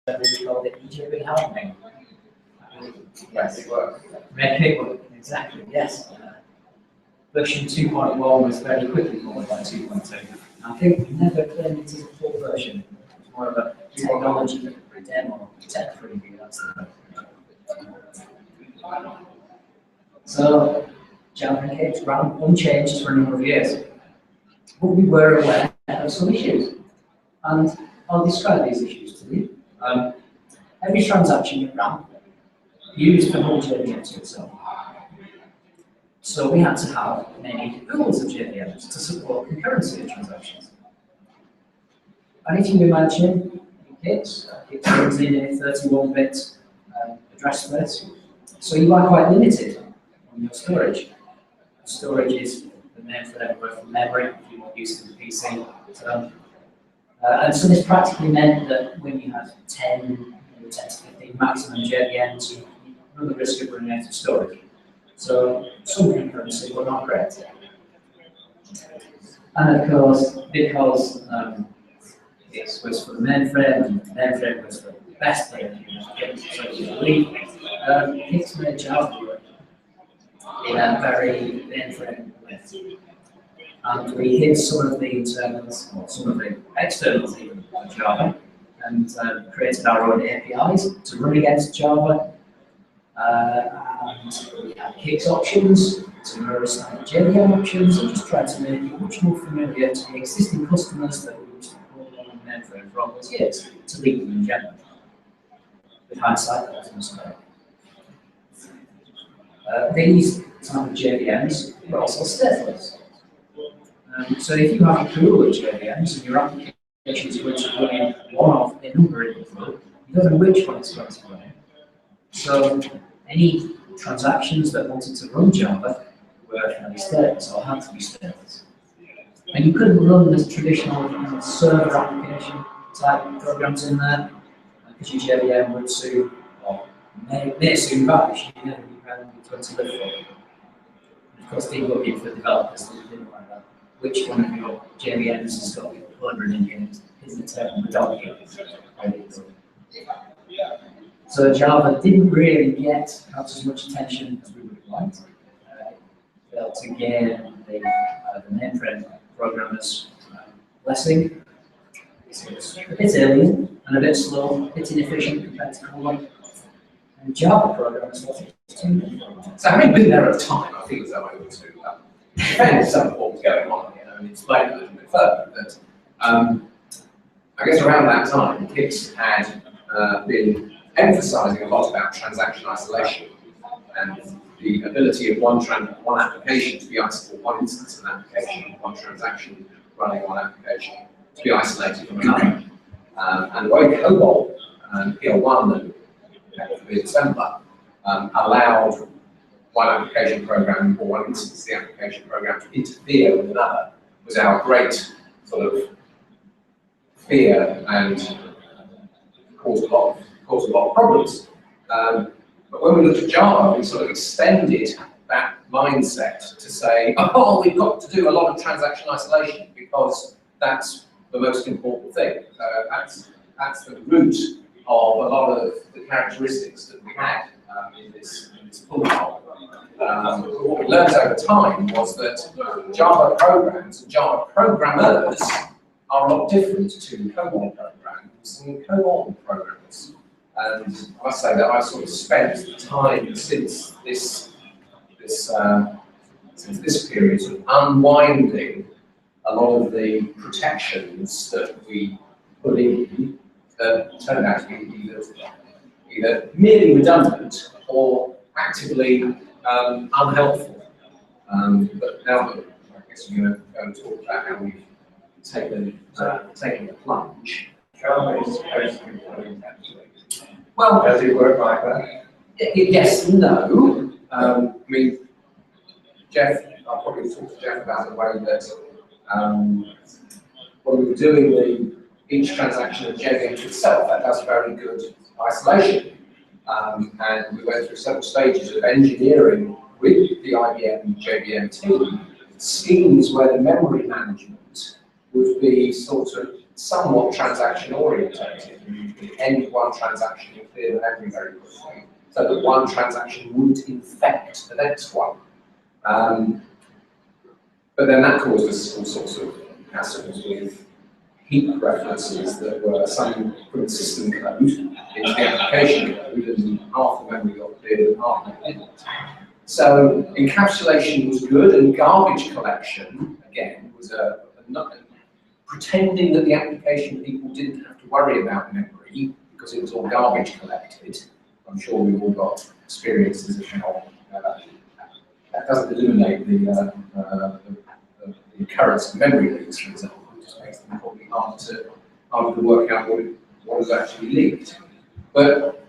we called it EJB hardening. Yes, it works. Red paper, exactly, yes. Version 2.1 was very quickly followed by 2.2. I think we never claimed it as a full version. It's more of a technology demo, tech preview, that's the So, Java and Kix ran unchanged for a number of years. But we were aware of some issues. And I'll describe these issues to you. Every transaction you ran used the whole JVM to itself. So we had to have many pools of JVMs to support concurrency of transactions. And if you imagine Kix runs in a 31-bit address space, so you are quite limited on your storage. Storage is the main thread from memory, if you want use of the PC. And so this practically meant that when you had 10 to 15 maximum JVMs, you run the risk of running out of storage. So some concurrency were not great. And of course, because this was for the mainframe, and the mainframe was for the best thing, so you believe, Kix made Java work in a very mainframe way. And we hid some of the internals, or some of the externals even of Java, and created our own APIs to run against Java. And we had Kix options to mirror standard JVM options, and just tried to make it much more familiar to the existing customers that we used to call on the mainframe for all those years, to lead them in general. With hindsight, that was a mistake. These type of JVMs were also stateless. So if you have a pool of JVMs and your application is going to run in one of a number in the pool, you don't know which one it's going to run in. So any transactions that wanted to run Java were fairly stateless or had to be stateless. And you couldn't run the traditional server application type programs in there because your JVM would soon, or may soon vanish. You never knew how long it's going to live for. Of course, debugging for developers didn't like that. Which one of your JVMs has got 100 in it isn't predominant. So Java didn't really get as much attention as we would have liked. Failed to gain the mainframe programmers' blessing. So it's a bit alien and a bit slow, a bit inefficient compared to Colon. And Java programmers wasn't too. So having been there at the time, I think that I would to defend some of what was going on here and explain a little bit further that I guess around that time, Kix had been emphasizing a lot about transaction isolation and the ability of one application to be isolated, one instance of an application, one transaction running on application to be isolated from another. And the way COBOL and PL1 and the assembler allowed one application program or one instance of the application program to interfere with another was our great sort of fear and caused a lot of problems. But when we looked at Java, we sort of extended that mindset to say, oh, we've got to do a lot of transaction isolation because that's the most important thing. So that's the root of a lot of the characteristics that we had in this pull model. What we learned over time was that Java programs and Java programmers are a lot different to COBOL programs and COBOL programmers. And I must say that I've sort of spent time since this period sort of unwinding a lot of the protections that we put in that turned out to be either merely redundant or actively unhelpful. But now that I guess we're going to go and talk about how we've taken the plunge. Java is supposed to be fully encapsulated. Well, does it work like that? Yes and no. I mean, Jeff, I'll probably talk to Jeff about the way that when we were doing each transaction of JVM to itself, that does very good isolation. And we went through several stages of engineering with the IBM JVM team schemes where the memory management would be sort of somewhat transaction orientated. You end one transaction, you clear the memory very quickly, so that one transaction wouldn't infect the next one. But then that caused us all sorts of hassles with heap references that were some from the system code into the application code, and half the memory got cleared and half didn't. So encapsulation was good, and garbage collection, again, was pretending that the application people didn't have to worry about memory because it was all garbage collected. I'm sure we've all got experiences of how that doesn't eliminate the occurrence of memory leaks, for example. It just makes them probably harder to work out what is actually leaked. But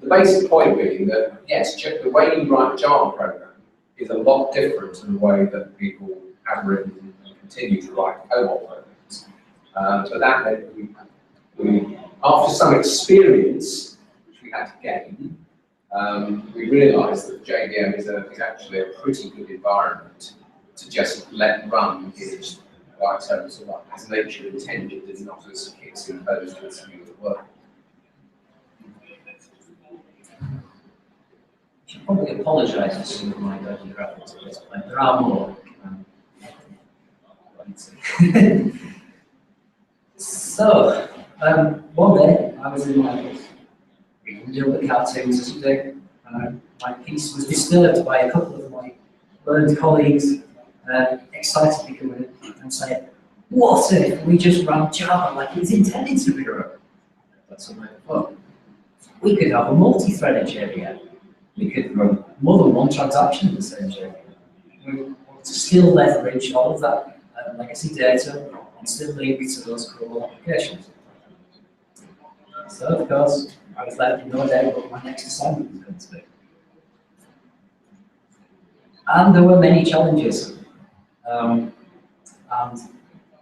the basic point being that, yes, the way you write a Java program is a lot different to the way that people have written and continue to write COBOL programs. So that meant we, after some experience, which we had to gain, we realised that JVM is actually a pretty good environment to just let run in like terms of as nature intended and not as kits imposed on something that work. I should probably apologise for some of my dodgy graphics at this point. There are more. So, one day I was in my office reading the cartoons as you do, and my piece was disturbed by a couple of my learned colleagues excitedly coming in and saying, "What if we just ran Java like it's intended to be run?" That's what I thought. We could have a multi-threaded JVM. We could run more than one transaction in the same JVM. We want to still leverage all of that legacy data and still link it to those core applications. So, of course, I was left with no idea what my next assignment was going to be. And there were many challenges. And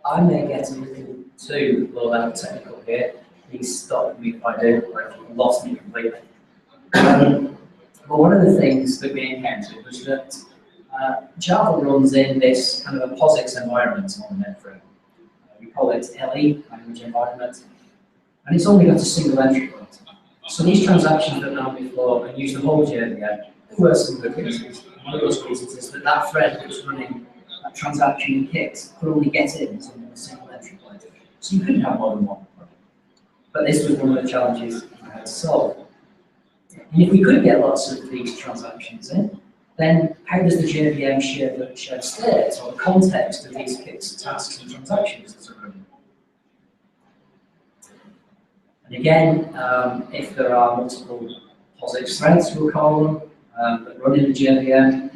I may get a little too low-level technical here. Please stop me if I do, or if you've lost me completely. But one of the things that we encountered was that Java runs in this kind of a POSIX environment on the mainframe. We call it LE, language environment, and it's only got a single entry point. So these transactions that now before and use the whole JVM, there were some good reasons. One of those reasons is that that thread that's running that transaction in kit could only get in as a single entry point. So you couldn't have more than one. But this was one of the challenges I had to solve. And if we could get lots of these transactions in, then how does the JVM share the shared state or the context of these kits, tasks, and transactions that are running? And again, if there are multiple POSIX threads, we'll call them, that run in the JVM,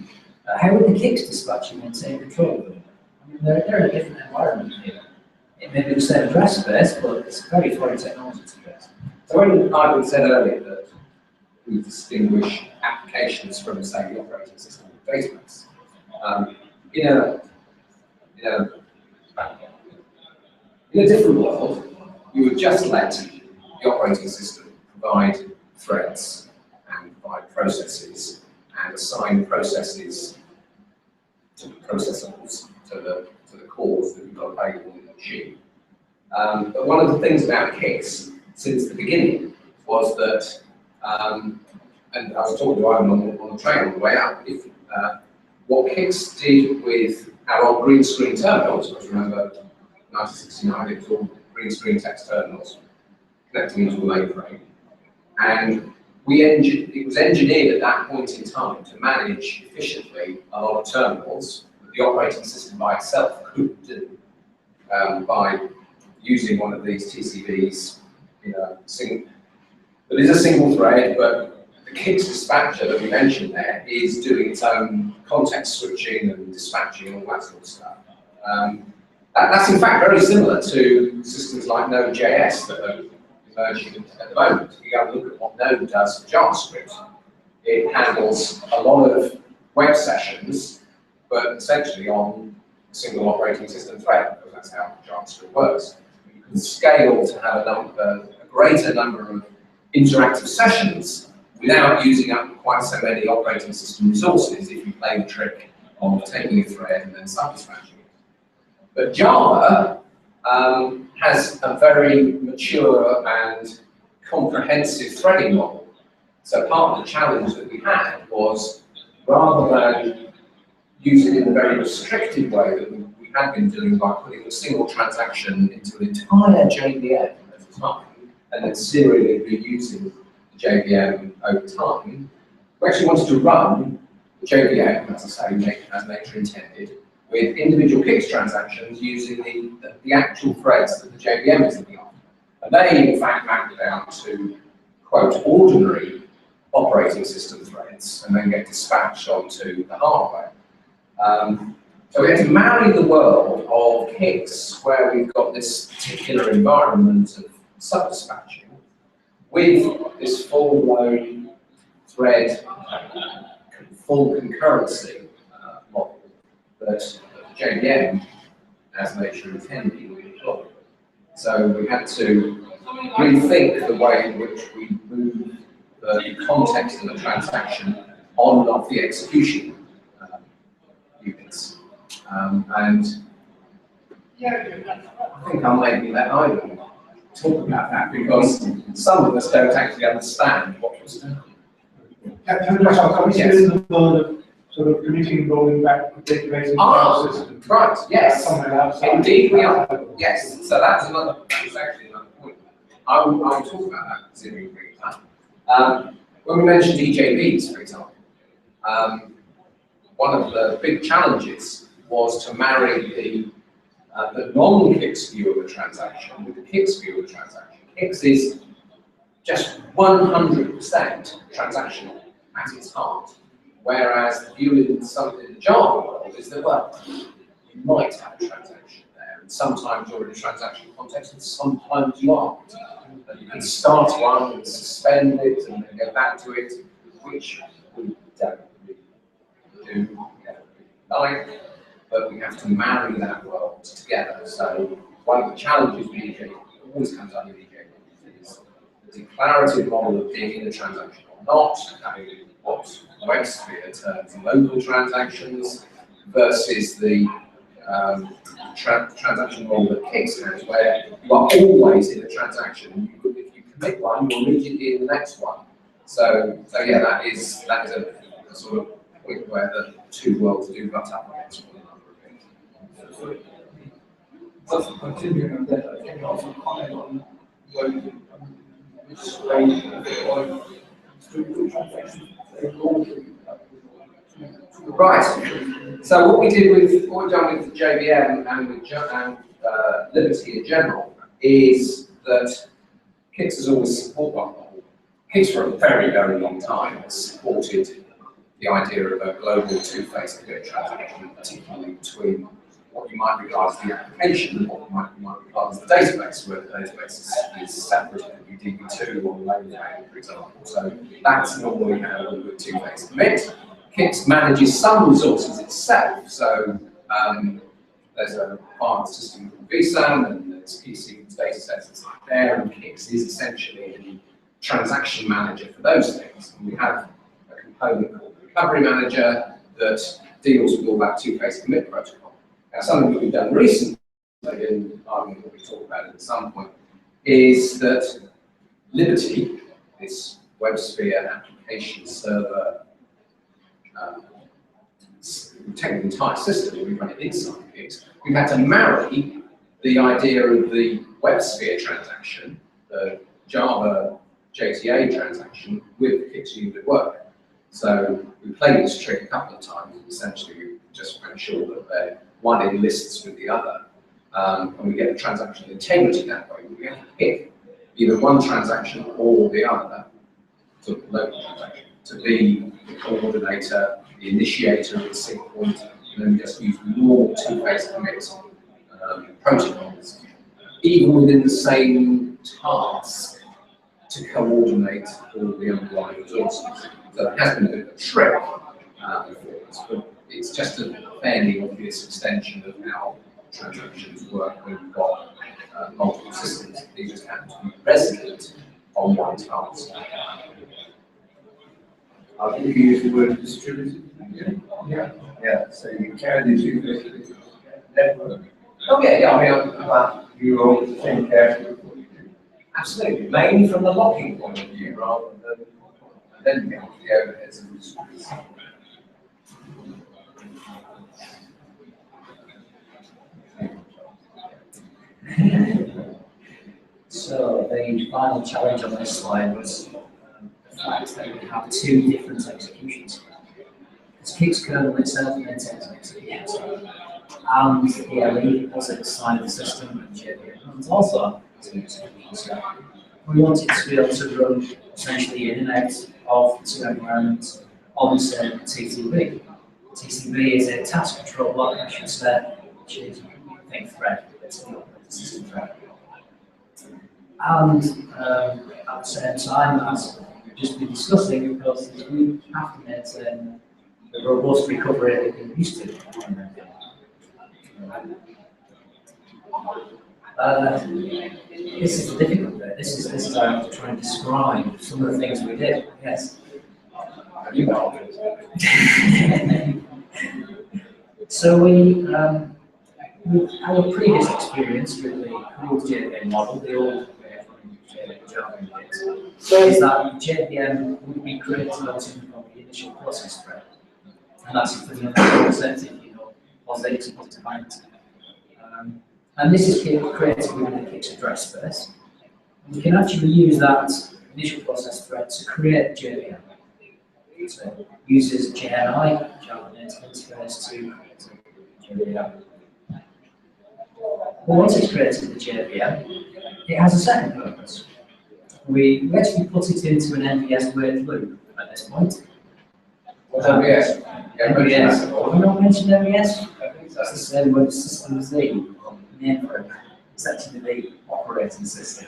how would the kicks dispatcher maintain control of them? I mean, they're in a different environment here. It may be the same address space, but it's very foreign technology to address. So when Ivan said earlier that we distinguish applications from, say, the operating system or database, in a different world, you would just let the operating system provide threads and provide processes and assign processes to the processables, to the cores that you've got available in the machine. But one of the things about kicks since the beginning was that, and I was talking to Ivan on the train on the way out, what kicks did with our old green screen terminals, because remember 1969 it was all green screen text terminals connecting into a mainframe, and it was engineered at that point in time to manage efficiently a lot of terminals that the operating system by itself couldn't do by using one of these TCVs, that is a single thread, but the kicks dispatcher that we mentioned there is doing its own context switching and dispatching and all that sort of stuff. That's in fact very similar to systems like Node.js that are emerging at the moment. You go and look at what Node does for JavaScript. It handles a lot of web sessions, but essentially on a single operating system thread, because that's how JavaScript works. You can scale to have a greater number of interactive sessions without using up quite so many operating system resources if you play the trick of taking a thread and then sub-dispatching it. But Java has a very mature and comprehensive threading model. So part of the challenge that we had was, rather than use it in the very restricted way that we had been doing by putting a single transaction into an entire JVM at a time, and then serially reusing the JVM over time, we actually wanted to run the JVM, as I say, as nature intended, with individual KIX transactions using the actual threads that the JVM is looking after. And they, in fact, mapped down to, quote, ordinary operating system threads, and then get dispatched onto the hardware. So we had to marry the world of KIX, where we've got this particular environment of sub-dispatching, with this full-blown thread, full concurrency model that the JVM, as nature intended, we deployed. So we had to rethink the way in which we move the context of a transaction on and off the execution units. And I think I'll maybe let Ivan talk about that, because some of us don't actually understand what was done. Are we still in the mode of sort of committing rolling back the database into our system? Right, yes. Somewhere outside. Indeed, we are. Yes, so that's actually another point. I will talk about that, considering we bring it up. When we mentioned EJBs, for example, one of the big challenges was to marry the non-KIX view of a transaction with the KIX view of a transaction. KIX is just 100% transactional at its heart, whereas the view in the Java world is that, well, you might have a transaction there, and sometimes you're in a transaction context, and sometimes you aren't. And you can start one and suspend it and then go back to it, which we don't really do, like, but we have to marry that world together. So one of the challenges with EJ always comes under EJ is the declarative model of being in a transaction or not, having what WebSphere terms local transactions versus the transaction model that KIX has, where you are always in a transaction. If you commit one, you're immediately in the next one. So yeah, that is a sort of point where the two worlds do butt up against one another. Just continuing on that, I can also comment on which way or through transactions they go to. Right. So what we've done with the JVM and with Liberty in general is that KIX has always supported KIX for a very, very long time has supported the idea of a global two-phase commit transaction, particularly between what you might regard as the application and what you might regard as the database, where the database is separate from DB2 or load, for example. So that's normally how we would two-phase commit. KIX manages some resources itself, so there's a file system called VSAM, and there's key sequence data sets there, and KIX is essentially the transaction manager for those things. And we have a component called the recovery manager that deals with all that two-phase commit protocol. Now, something that we've done recently, and I'm going to talk about it at some point, is that Liberty, this WebSphere application server, we take the entire system and we run it inside KIX. We've had to marry the idea of the WebSphere transaction, the Java JTA transaction, with the KIX unit work. So we played this trick a couple of times. Essentially, we just make sure that they're one in lists with the other, and we get the transaction integrity that way. We have to pick either one transaction or the other, sort of local transaction, to be the coordinator, the initiator of the sync point, and then we just use normal two-phase commit protocols, even within the same task, to coordinate all the underlying resources. So it has been a bit of a trick for us, but it's just a fairly obvious extension of how transactions work when you've got multiple systems. They just happen to be resident on one task. I think you use the word distributed. Yeah. So you carry these basically network. Oh yeah, I mean, You all think carefully before you do. Absolutely, mainly from the locking point of view rather than then get onto the overheads and the screws. So the final challenge on this slide was the fact that we have two different executions. It's Kix kernel itself maintains an execution set, and the LE opposite side of the system and JVM runs also two execution set. We want it to be able to run essentially in and out of the two environments on the same TCB. TCB is a task control block, I should say, which is a thing thread, it's the operating system thread. And at the same time, as we've just been discussing, of course, is we have to maintain the robust recovery that we're used to. This is the difficult bit. This is how I have to try and describe some of the things we did. Yes. You know. So we, with our previous experience with the old JVM model, the old Java index, is that the JVM would be created on something called the initial process thread. And that's for the representative, positive, positive minus. And this is created within the Kix address space. And we can actually use that initial process thread to create JVM. So it uses JNI, Java Native Interface, to create JVM. But once it's created the JVM, it has a second purpose. We actually put it into an NVS wait loop at this point. What's MBS? NVS. Have we not mentioned NVS? I think so. That's the same word system as the name for it. It's actually the operating system.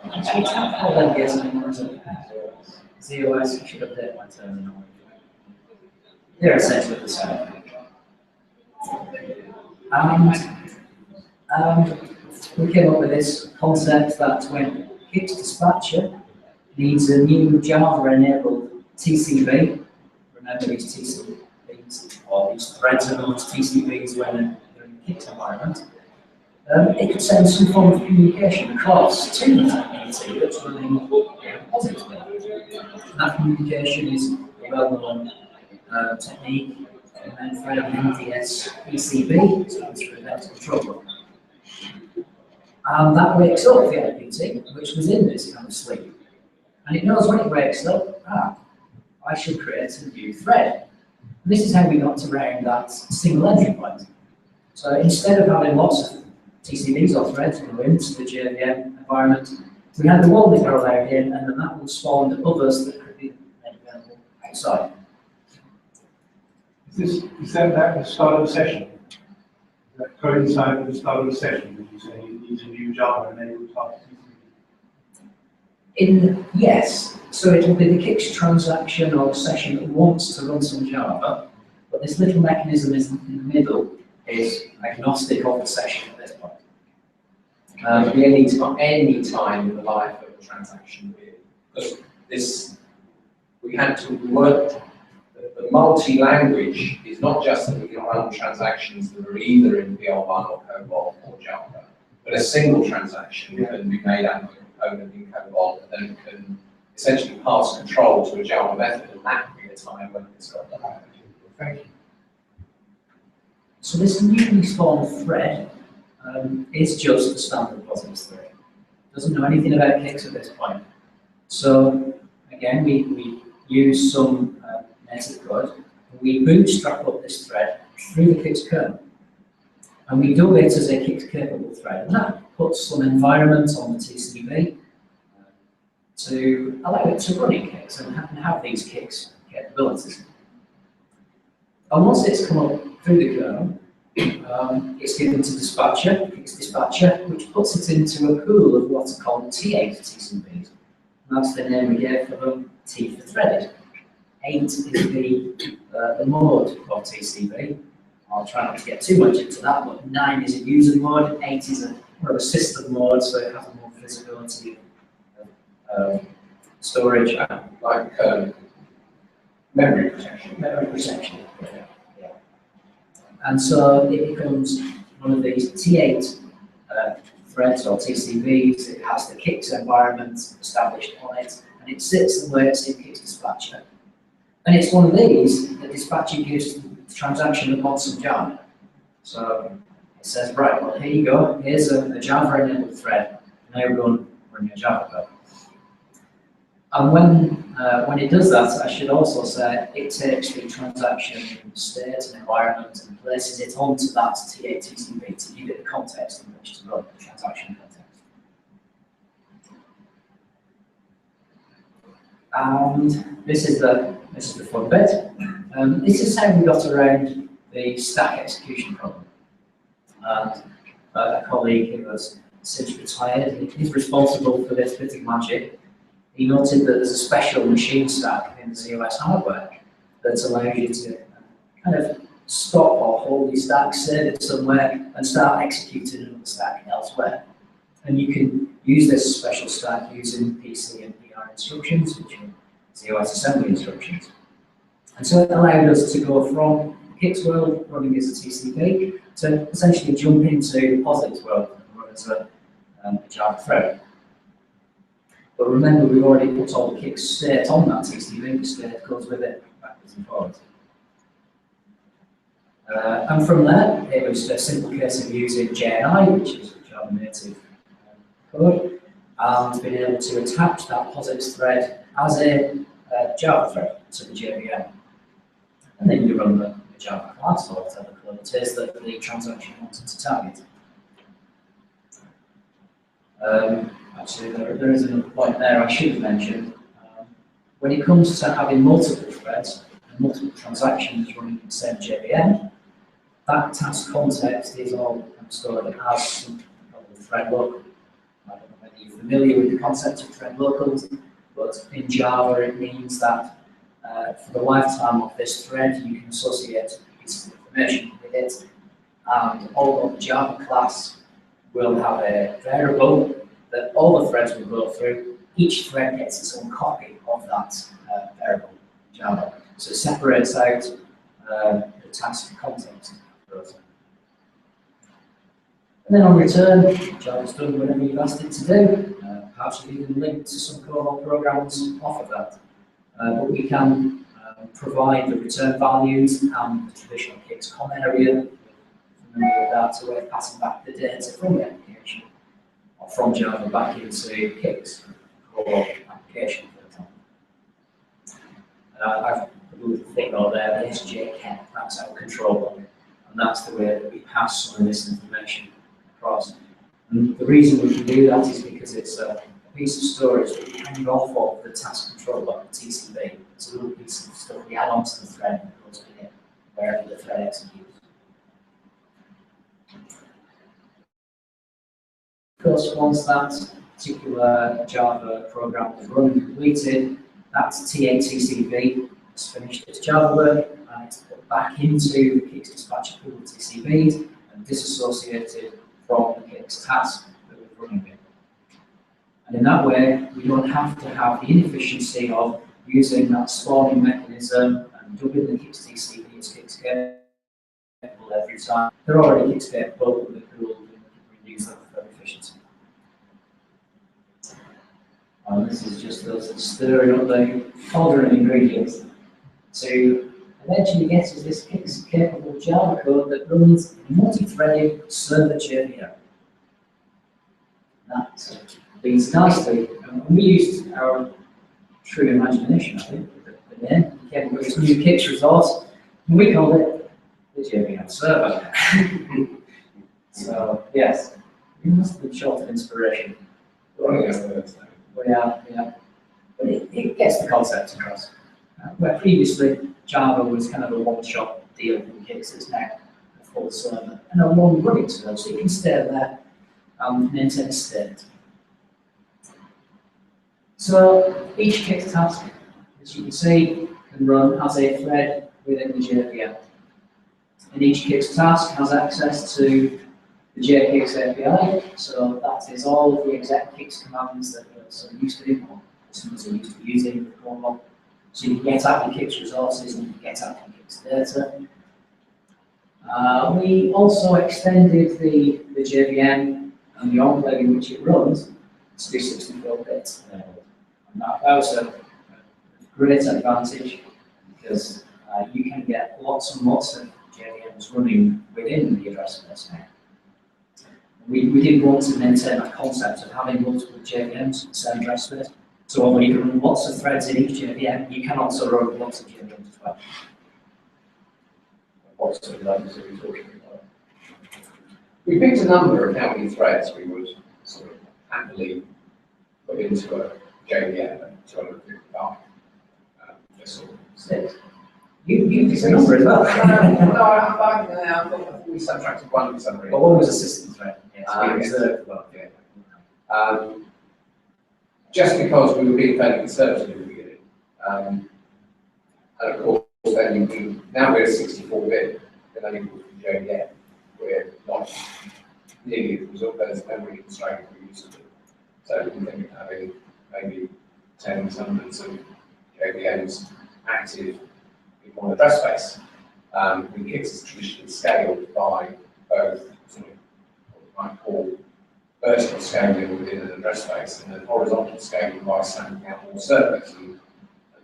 Actually, it's not called NVS anymore, is it? ZOS, I should update my terminology. They're essentially the same. And we came up with this concept that when Kix dispatcher needs a new Java-enabled TCB, remember these TCBs, or these threads are known as TCBs when they're in the Kix environment, it could send some form of communication across to the TCB that's running positively. And that communication is a well-known technique and for an NDS PCB, so it's for event control. And that wakes up the LPT, which was in this kind of sleep. And it knows when it wakes up, I should create a new thread. And this is how we got around that single entry point. So instead of having lots of TCBs or threads into the JVM environment, we had the one that were allowed in, and then that would spawn others that could be made available outside. Is that the start of the session? Does that coincide with the start of the session? Did you say you need a new Java enabled task? Yes, so it will be the Kix transaction or session that wants to run some Java, but this little mechanism is in the middle is agnostic of the session at this point. Any time in the life of a transaction, because this, we had to work. The multi-language is not just that we can run transactions that are either in PL1 or COBOL or Java, but a single transaction can be made out of a component in COBOL and then can essentially pass control to a Java method, and that can be a time when it's got that. Thank you. So this newly spawned thread is just a standard POSIX thread. Doesn't know anything about Kix at this point. So again, we use some native code. We bootstrap up this thread through the Kix kernel. And we do it as a Kix capable thread. And that puts some environment on the TCB to allow it to run in Kix and have these Kix capabilities. And once it's come up through the kernel, it's given to dispatcher, Kix dispatcher, which puts it into a pool of what are called T8 TCBs. And that's the name we gave for them, T for threaded. 8 is the mode of TCB. I'll try not to get too much into that, but 9 is a user mode, 8 is more of a system mode, so it has more visibility of storage. Like memory protection. Memory protection. Yeah. And so it becomes one of these T8 threads or TCVs. It has the Kix environment established on it, and it sits and works in Kix Dispatcher. And it's one of these that Dispatcher gives the transaction that wants some Java. So it says, right, well, here you go. Here's a Java-enabled thread. Now run your Java code. And when it does that, I should also say it takes the transaction state and environment and places it onto that TATCB to give it the context in which to run the transaction context. And this is the fun bit. This is how we got around the stack execution problem. And a colleague who has since retired, he's responsible for this bit of magic. He noted that there's a special machine stack in the ZOS hardware that allows you to kind of stop or hold your stack, save it somewhere, and start executing another stack elsewhere. And you can use this special stack using PC and PR instructions, which are ZOS assembly instructions. And so it allowed us to go from Kix world running as a TCP to essentially jump into POSIX world and run as a Java thread. But remember, we've already put all the Kix state on that TCP, the state goes with it backwards and forwards. And from there, it was a simple case of using JNI, which is Java native code, and being able to attach that POSIX thread as a Java thread to the JVM. And then you run the Java class or whatever code it is that the transaction wanted to target. Actually, there is another point there I should have mentioned. When it comes to having multiple threads and multiple transactions running in the same JVM, that task context is all stored as something called a thread local. I don't know whether you're familiar with the concept of thread locals, but in Java it means that for the lifetime of this thread, you can associate pieces of information with it, and although the Java class will have a variable that all the threads will go through, each thread gets its own copy of that variable Java. So it separates out the task context. And then on return, Java's done whatever you've asked it to do. Perhaps you've even linked to some COBOL programs off of that. But we can provide the return values and the traditional Kix com area. Familiar with that, so we're passing back the data from the application or from Java back into Kix COBOL application, for example. I've put the thing on there, there's JCAP, that's our control block. And that's the way that we pass some of this information across. And the reason we can do that is because it's a piece of storage that we hang off of the task control block, the TCB. It's a little piece of stuff we add onto the thread and it goes in wherever the thread executes. Of course, once that particular Java program is run and completed, that TATCB has finished its Java work and it's put back into the Kix dispatcher pool TCB and disassociated from the Kix task that we're running with. And in that way, we don't have to have the inefficiency of using that spawning mechanism and dubbing the Kix TCB as Kix capable every time. They're already Kix capable, but they're cool and we can reuse them for efficiency. And this is just us stirring up the folder of ingredients to eventually get us this Kix capable Java code that runs in a multi-threaded server JVM. That leads nicely, and we used our true imagination, I think, with the name. We came up with this new Kix resource, and we called it the JVM server. So, yes, we must have been short of inspiration. Yeah. But it gets the concept across. Where previously Java was kind of a one-shot deal with Kix, it's now a full server and a long running server, so you can stay there and maintain a state. So each Kix task, as you can see, can run as a thread within the JVM. And each Kix task has access to the JKix API, so that is all of the exec Kix commands that we're so used to, or customers are used to using with COBOL. So you can get at the Kix resources and you can get at the Kix data. We also extended the JVM and the enclave in which it runs to be 64-bit enabled. And that was a great advantage because you can get lots and lots of JVMs running within the address space now. We did want to maintain that concept of having multiple JVMs in the same address space. So when you can run lots of threads in each JVM, you can also run lots of JVMs as well. What sort of numbers are we talking about? We picked a number of how many threads we would sort of happily put into a JVM at 255. Just sort of 6. You picked a number as well. No, I thought we subtracted one for some reason. But one was a system thread. Yes, we Yes. reserved one. Yeah. Just because we were being fairly conservative in the beginning. And of course, then now we're 64-bit, then only with JVM. We're not nearly as result as memory constraint we used to do. So we think of having maybe tens, hundreds of JVMs active in one address space. And Kix is traditionally scaled by both sort of what we might call vertical scaling within an address space and then horizontal scaling by sampling out more circuits and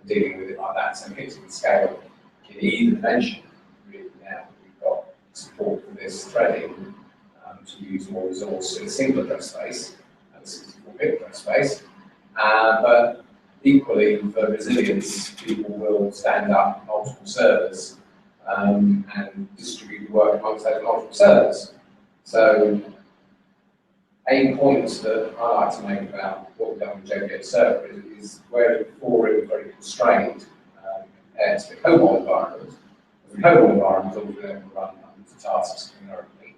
dealing with it like that. So Kix can scale in either dimension. Really now we've got support for this threading to use more resource in a single address space and a 64-bit address space. But equally, for resilience, people will stand up multiple servers and distribute the work amongst those multiple servers. So a point that I like to make about what we've done with JVM server is where before it was very constrained compared to the COBOL environment. The COBOL environment was always able to run hundreds of tasks concurrently,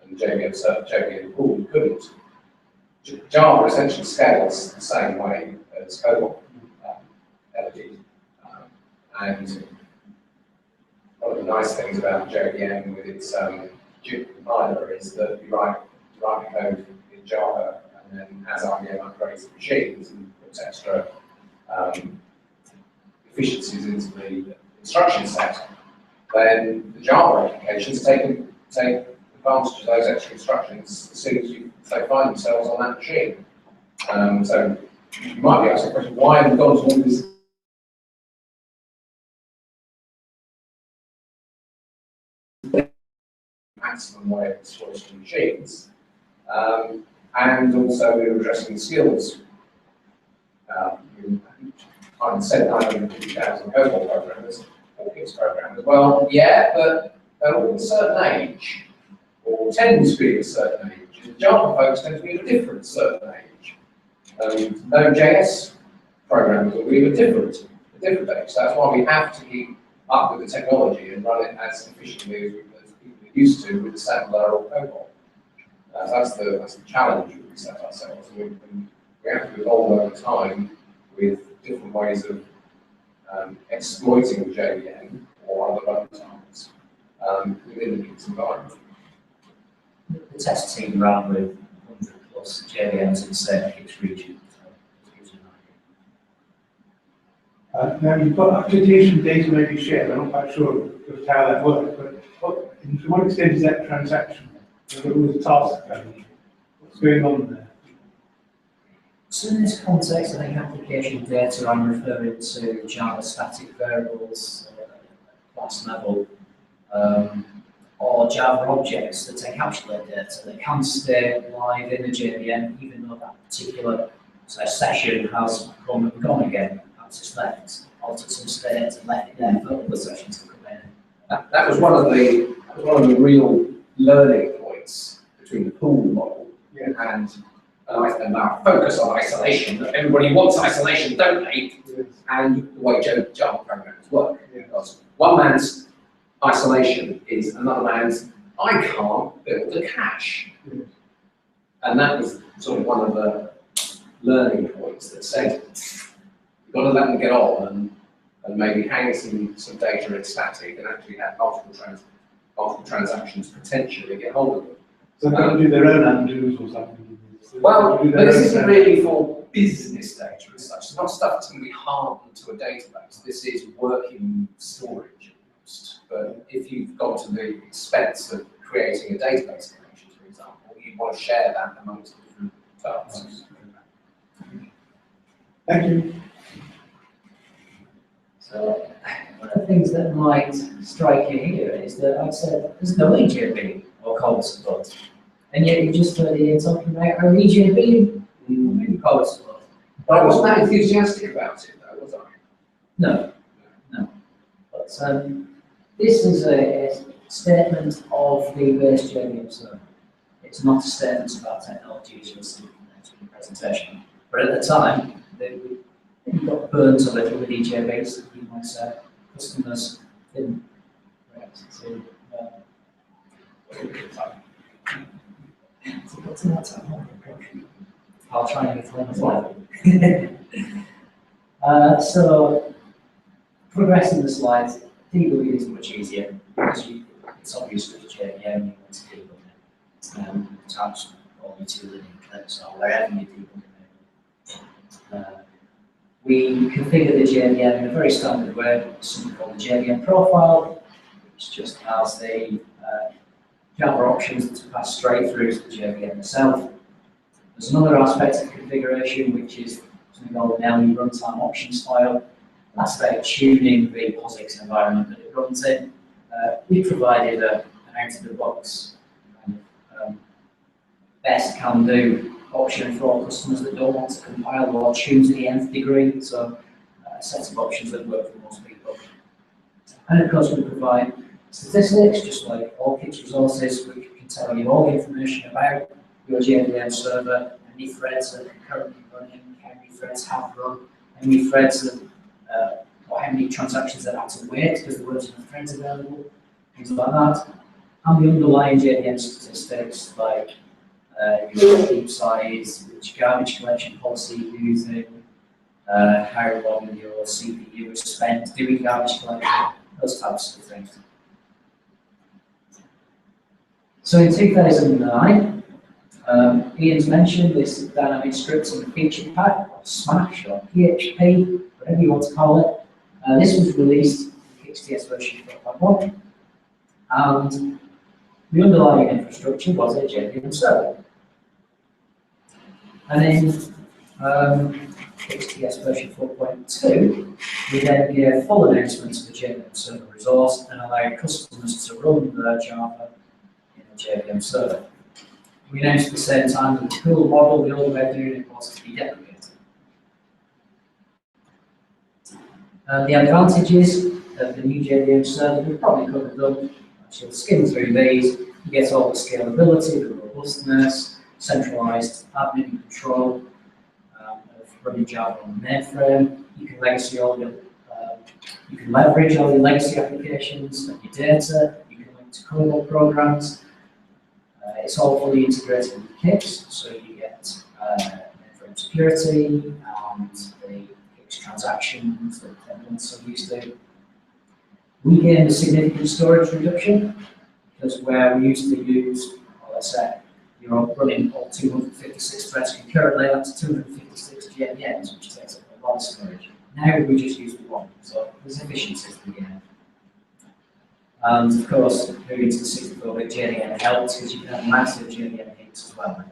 and JVM pool couldn't. Java essentially scales the same way as COBOL did. And one of the nice things about JVM with its JIT compiler is that you write code in Java, and then as IBM upgrades the machines and puts extra efficiencies into the instruction set, then the Java applications take advantage of those extra instructions as soon as they find themselves on that machine. So you might be asking the question, why have we gone to all this maximum way of exploiting machines? And also we were addressing the skills. I said 950,000 COBOL programmers or Kix programmers. Well, yeah, but they're all at a certain age, or tend to be at a certain age. And Java folks tend to be at a different certain age. Node.js programmers will be at a different age. So that's why we have to keep up with the technology and run it as efficiently as people are used to with the assembler or COBOL. That's the challenge we set ourselves. We have to evolve over time with different ways of exploiting JVM or other runtimes within the Kix environment. The test team ran with 100 plus JVMs in the same Kix region. Now you've got application data may be shared. I'm not quite sure of how that works, but to what extent is that transaction? There are all the tasks going. What's going on there? So in this context, I think application data, I'm referring to Java static variables, class level, or Java objects that encapsulate data that can stay live in a JVM, even though that particular session has come and gone again. Perhaps it's left, altered some state, and left it there for other sessions to come in. That was one of the real learning points between the pool model and our focus on isolation. That everybody wants isolation, don't they? Yes. And the way Java programs work. Because one man's isolation is another man's, I can't build a cache. Yes. And that was sort of one of the learning points that said, you've got to let them get on and maybe hang some data in static and actually have multiple transactions potentially get hold of them. So they're going to do their own undos or something? So Well, do but their this own isn't really for business data as such. It's not stuff that's going to be hardened to a database. This is working storage almost. But if you've gone to the expense of creating a database connection, for example, you want to share that amongst different tasks. Thank you. So, one of the things that might strike you here is that I've said there's no EJB or code support. And yet you just heard Ian talking about our EJB and code support. But I wasn't that enthusiastic about it, though, was I? No, no. But this is a statement of the base JVM server. It's not a statement about technology as you'll see in the presentation. But at the time, we got burnt a little with EJBs, you might say. Customers didn't react to what's in that time? I'll try and explain as well. So, progressing the slides, debug is much easier because it's obvious with JVM you want to debug it. Tabs or utility clips or wherever you debug it. We configure the JVM in a very standard way, something called the JVM profile, which just has the Java options to pass straight through to the JVM itself. There's another aspect of configuration, which is something called an LE runtime options file. That's about tuning the POSIX environment that it runs in. We provided an out-of-the-box best can do option for all customers that don't want to compile or tune to the nth degree. So a set of options that work for most people. And of course we provide statistics, just like all KICS resources, which can tell you all the information about your JVM server, how many threads are currently running, how many threads have run, how many threads are, or how many transactions that have to wait because there weren't enough threads available, things like that. And the underlying JVM statistics like your heap size, which garbage collection policy you're using, how long your CPU is spent doing garbage collection, those types of things. So in 2009, Ian's mentioned this dynamic scripting feature pack, or SMASH, or PHP, whatever you want to call it. This was released in KICS version 4.1, and the underlying infrastructure was a JVM server. And in KICS version 4.2, we then gave full announcements of the JVM server resource and allowed customers to run their Java in the JVM server. We announced at the same time that the pool model, the old way of doing it, was to be deprecated. The advantages of the new JVM server, we've probably covered them. She'll skim through these. You get all the scalability, the robustness, centralized admin control of running Java on the mainframe. You can you can leverage all your legacy applications and your data. You can link to COBOL programs. It's all fully integrated with KICS, so you get mainframe security and the KICS transactions that everyone's so used to. We gained a significant storage reduction because where we used to use, well, let's say, you're running all 256 threads concurrently, that's 256 JVMs, which takes up a lot of storage. Now we just use one, so there's efficiencies to gain. And of course, moving to the 64-bit JVM helps because you can have massive JVM heaps as well.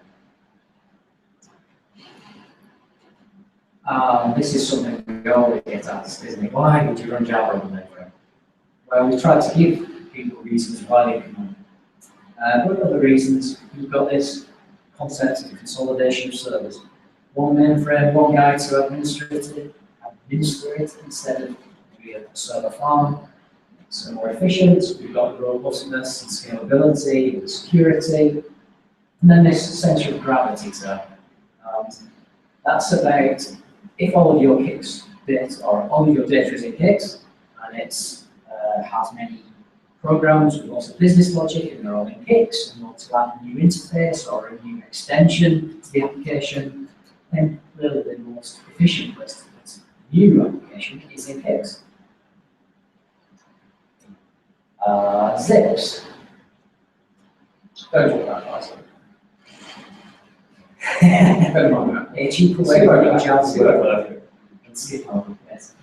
This is something we always get asked, isn't it? Why would you run Java on the mainframe? Well, we try to give people reasons why they can run. But other reasons, we've got this concept of consolidation of servers. One mainframe, one guy to administrate it instead of maybe a server farm. It's more efficient, we've got the robustness and scalability and security. And then this center of gravity term. That's about if all of your KICS data, or all of your data is in KICS, and it's has many programs with lots of business logic, and they're all in KICS, and you want to add a new interface or a new extension to the application, then really the most efficient place to put a new application is in KICS. Zips. Don't talk about Python. A cheaper way to run Java and skip over, yes.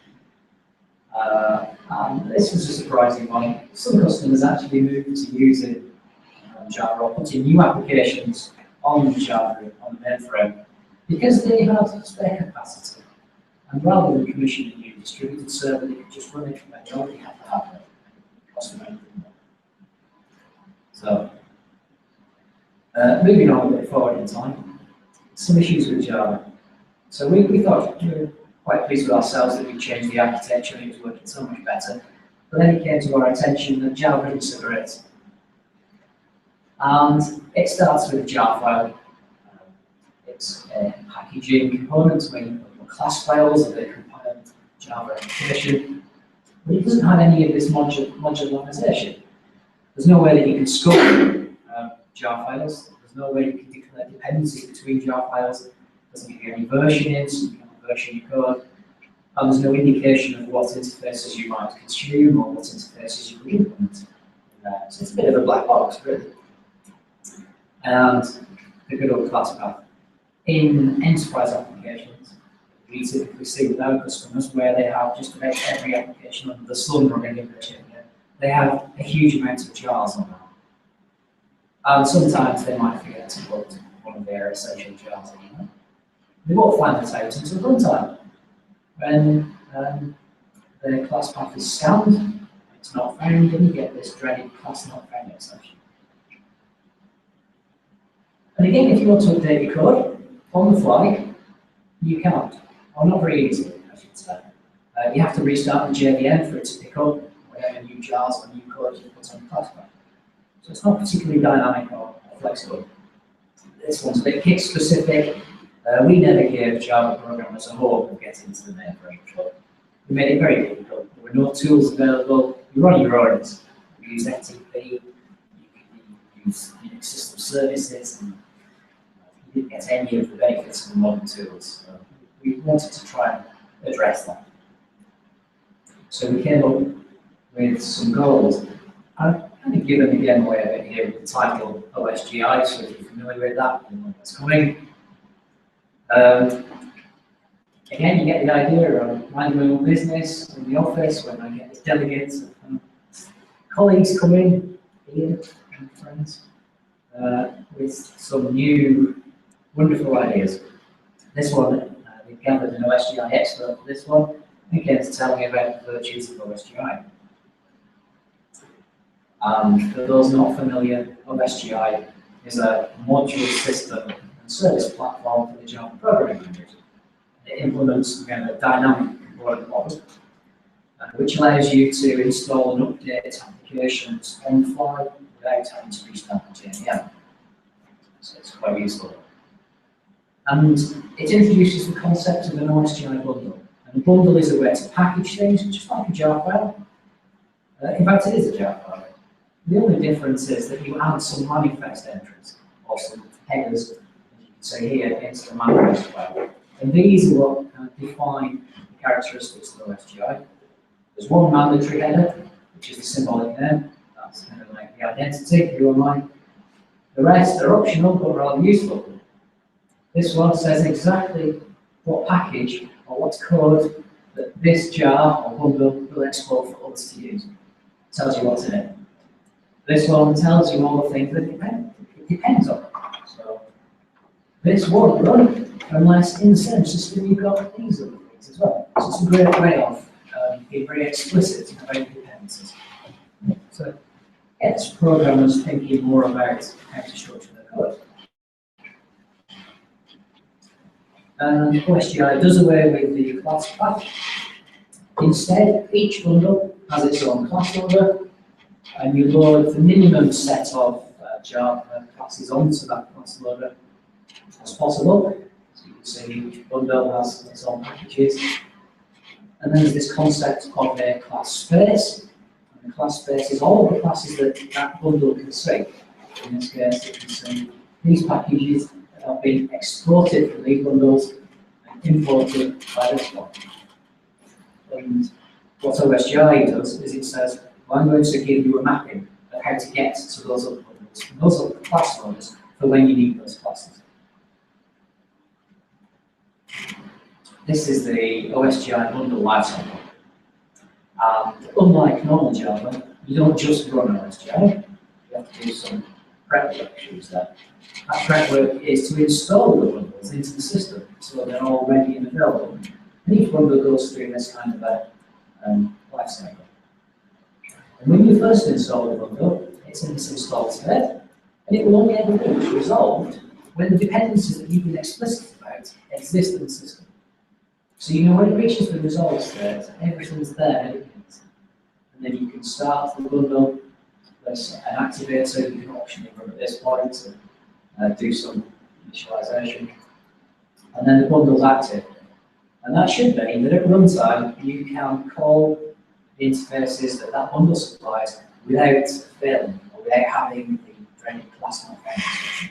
And this was a surprising one. Some customers actually moved to using Java or putting new applications on Java on the mainframe because they had spare capacity. And rather than commissioning a new distributed server, they could just run it when they already had the hardware. It cost them anything more. So, moving on a bit forward in time, some issues with Java. So we thought we were quite pleased with ourselves that we changed the architecture and it was working so much better. But then it came to our attention that Java isn't so great. And it starts with a jar file. It's a packaging component where you put class files of the compiled Java application. But it doesn't have any of this modularization. There's no way that you can scope jar files. There's no way you can declare dependencies between jar files. It doesn't give you any versioning, so you can't version your code. And there's no indication of what interfaces you might consume or what interfaces you would implement. So it's a bit of a black box, really. And the good old class path. In enterprise applications, we typically see with our customers where they have just about every application under the sun running in their chain. They have a huge amount of jars on that. And sometimes they might forget to put one of their essential jars in there. They won't find this out until runtime. When the class path is scanned, it's not found, and you get this dreaded class not found exception. And again, if you want to update your code on the fly, you can't, or not very easily, I should say. You have to restart the JVM for it to pick up whatever new jars or new code you put on the class path. So it's not particularly dynamic or flexible. This one's a bit kick specific. We never gave Java programmers a hope of getting into the mainframe. We made it very difficult. There were no tools available. You run your own. You use FTP, you use Unix system services, and you didn't get any of the benefits of the modern tools. So we wanted to try and address that. So we came up with some goals. I've kind of given again away a bit here with the title OSGI, so if you're familiar with that, you know what's coming. Again, you get the idea of minding my own business in the office when I get the delegates and colleagues come in here and friends with some new wonderful ideas. This one, we've gathered an OSGI expert for this one, who came to tell me about the virtues of OSGI. For those not familiar, OSGI is a modular system and service platform for the Java programming language. It implements again a dynamic component model, which allows you to install and update applications on the fly without having to restart the JVM. So it's quite useful. And it introduces the concept of an OSGI bundle. And a bundle is a way to package things, just like a jar file. In fact, it is a jar file. The only difference is that you add some manifest entries, or some headers, as you can say here, into the manifest file. And these are what define the characteristics of OSGI. There's one mandatory header, which is the symbolic name. That's kind of like the identity, your mind. The rest are optional, but rather useful. This one says exactly what package or what code that this jar or bundle will export for others to use. It tells you what's in it. This one tells you all the things that it depends on. So this won't run unless in the same system you've got these other things as well. So it's a great way of being very explicit about dependencies. So yes, programmers thinking more about how to structure their code. And OSGI does away with the class path. Instead, each bundle has its own class loader, and you load the minimum set of Java classes onto that class loader as possible. So you can see each bundle has its own packages. And then there's this concept of a class space. And the class space is all of the classes that that bundle can see. In this case, you can see these packages that have been exported from these bundles and imported by this one. And what OSGI does is it says, well, I'm going to give you a mapping of how to get to those other bundles. And those are the class loaders for when you need those classes. This is the OSGI bundle lifecycle. Unlike normal Java, you don't just run OSGI. You have to do some prep work she was there. That prep work is to install the bundles into the system so they're all ready and available. And each bundle goes through this kind of a life cycle. And when you first install the bundle, it's in this install state, and it will only ever be resolved when the dependencies that you've been explicit about exist in the system. So you know when it reaches the resolved state, everything's there, and then you can start the bundle, there's an activator, you can optionally run at this point to do some initialization, and then the bundle's active. And that should mean that at runtime, you can call the interfaces that bundle supplies without failing, or without having the dreaded class malfunction.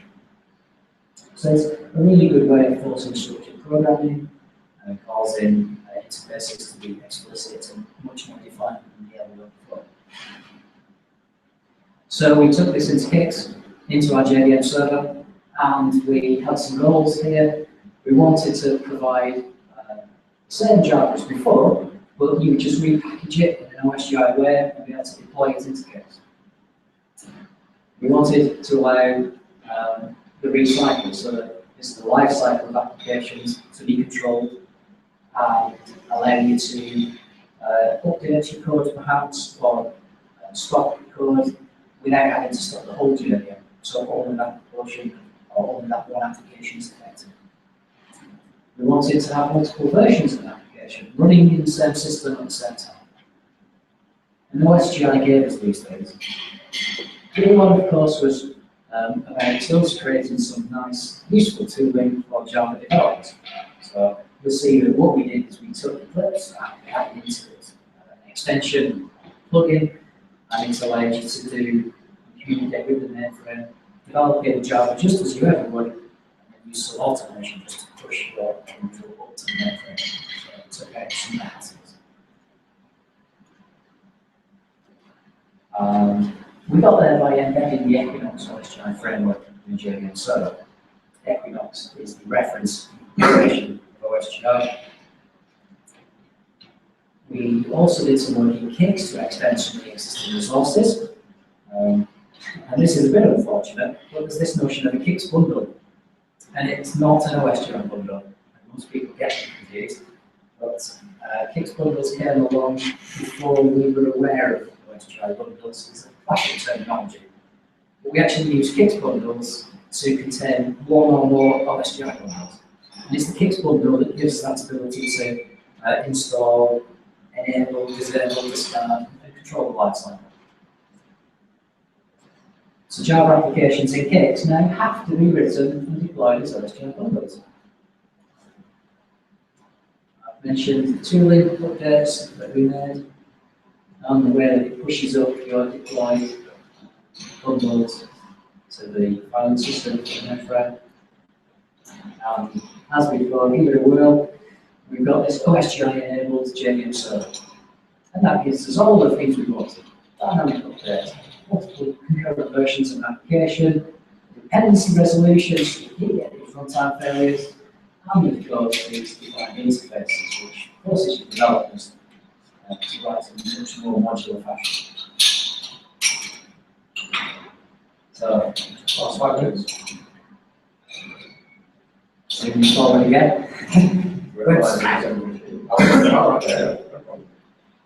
So it's a really good way of forcing structured programming, and calls in interfaces to be explicit and much more defined than the other one before. So we took this into Kix, into our JVM server, and we had some goals here. We wanted to provide the same Java as before, but you would just repackage it in an OSGI way and be able to deploy it into Kix. We wanted to allow the recycle, so that it's the life cycle of applications to be controlled and allow you to update your code perhaps, or stop your code without having to stop the whole journey. So only that portion or only that one application is affected. We wanted to have multiple versions of an application running in the same system at the same time. And OSGI gave us these things. The other one, of course, was about tools creating some nice, useful tooling for Java developers. So you'll see that what we did is we took the clips and we added into it an extension, plugin, and it allowed you to do communicate with the mainframe, develop in Java just as you ever would, and then use some automation just to push your control up to the mainframe. So it took out some hassles. We got there by embedding the Equinox OSGI framework in the JVM server. Equinox is the reference configuration of OSGI. We also did some work in Kix to extend some of the existing resources. And this is a bit unfortunate, but there's this notion of a Kix bundle. And it's not an OSGI bundle. Most people get confused. But Kix bundles came along before we were aware of OSGI bundles. It's a classic terminology. But we actually use Kix bundles to contain one or more OSGI bundles. And it's the Kix bundle that gives us that ability to install, enable, disable, discard, and control the lifecycle. So Java applications in Kix now have to be written and deployed as OSGI bundles. I've mentioned the tooling updates that we made, and the way that it pushes up your deployed bundles to the filing system for the mainframe. As before, give it a whirl, we've got this OSGI-enabled JVM server. And that gives us all the things we wanted. Dynamic updates, multiple concurrent versions of an application, dependency resolutions to get these runtime failures, and of course these defined interfaces, which forces your developers to write in a much more modular fashion. So, Last 5 minutes. Moving forward again.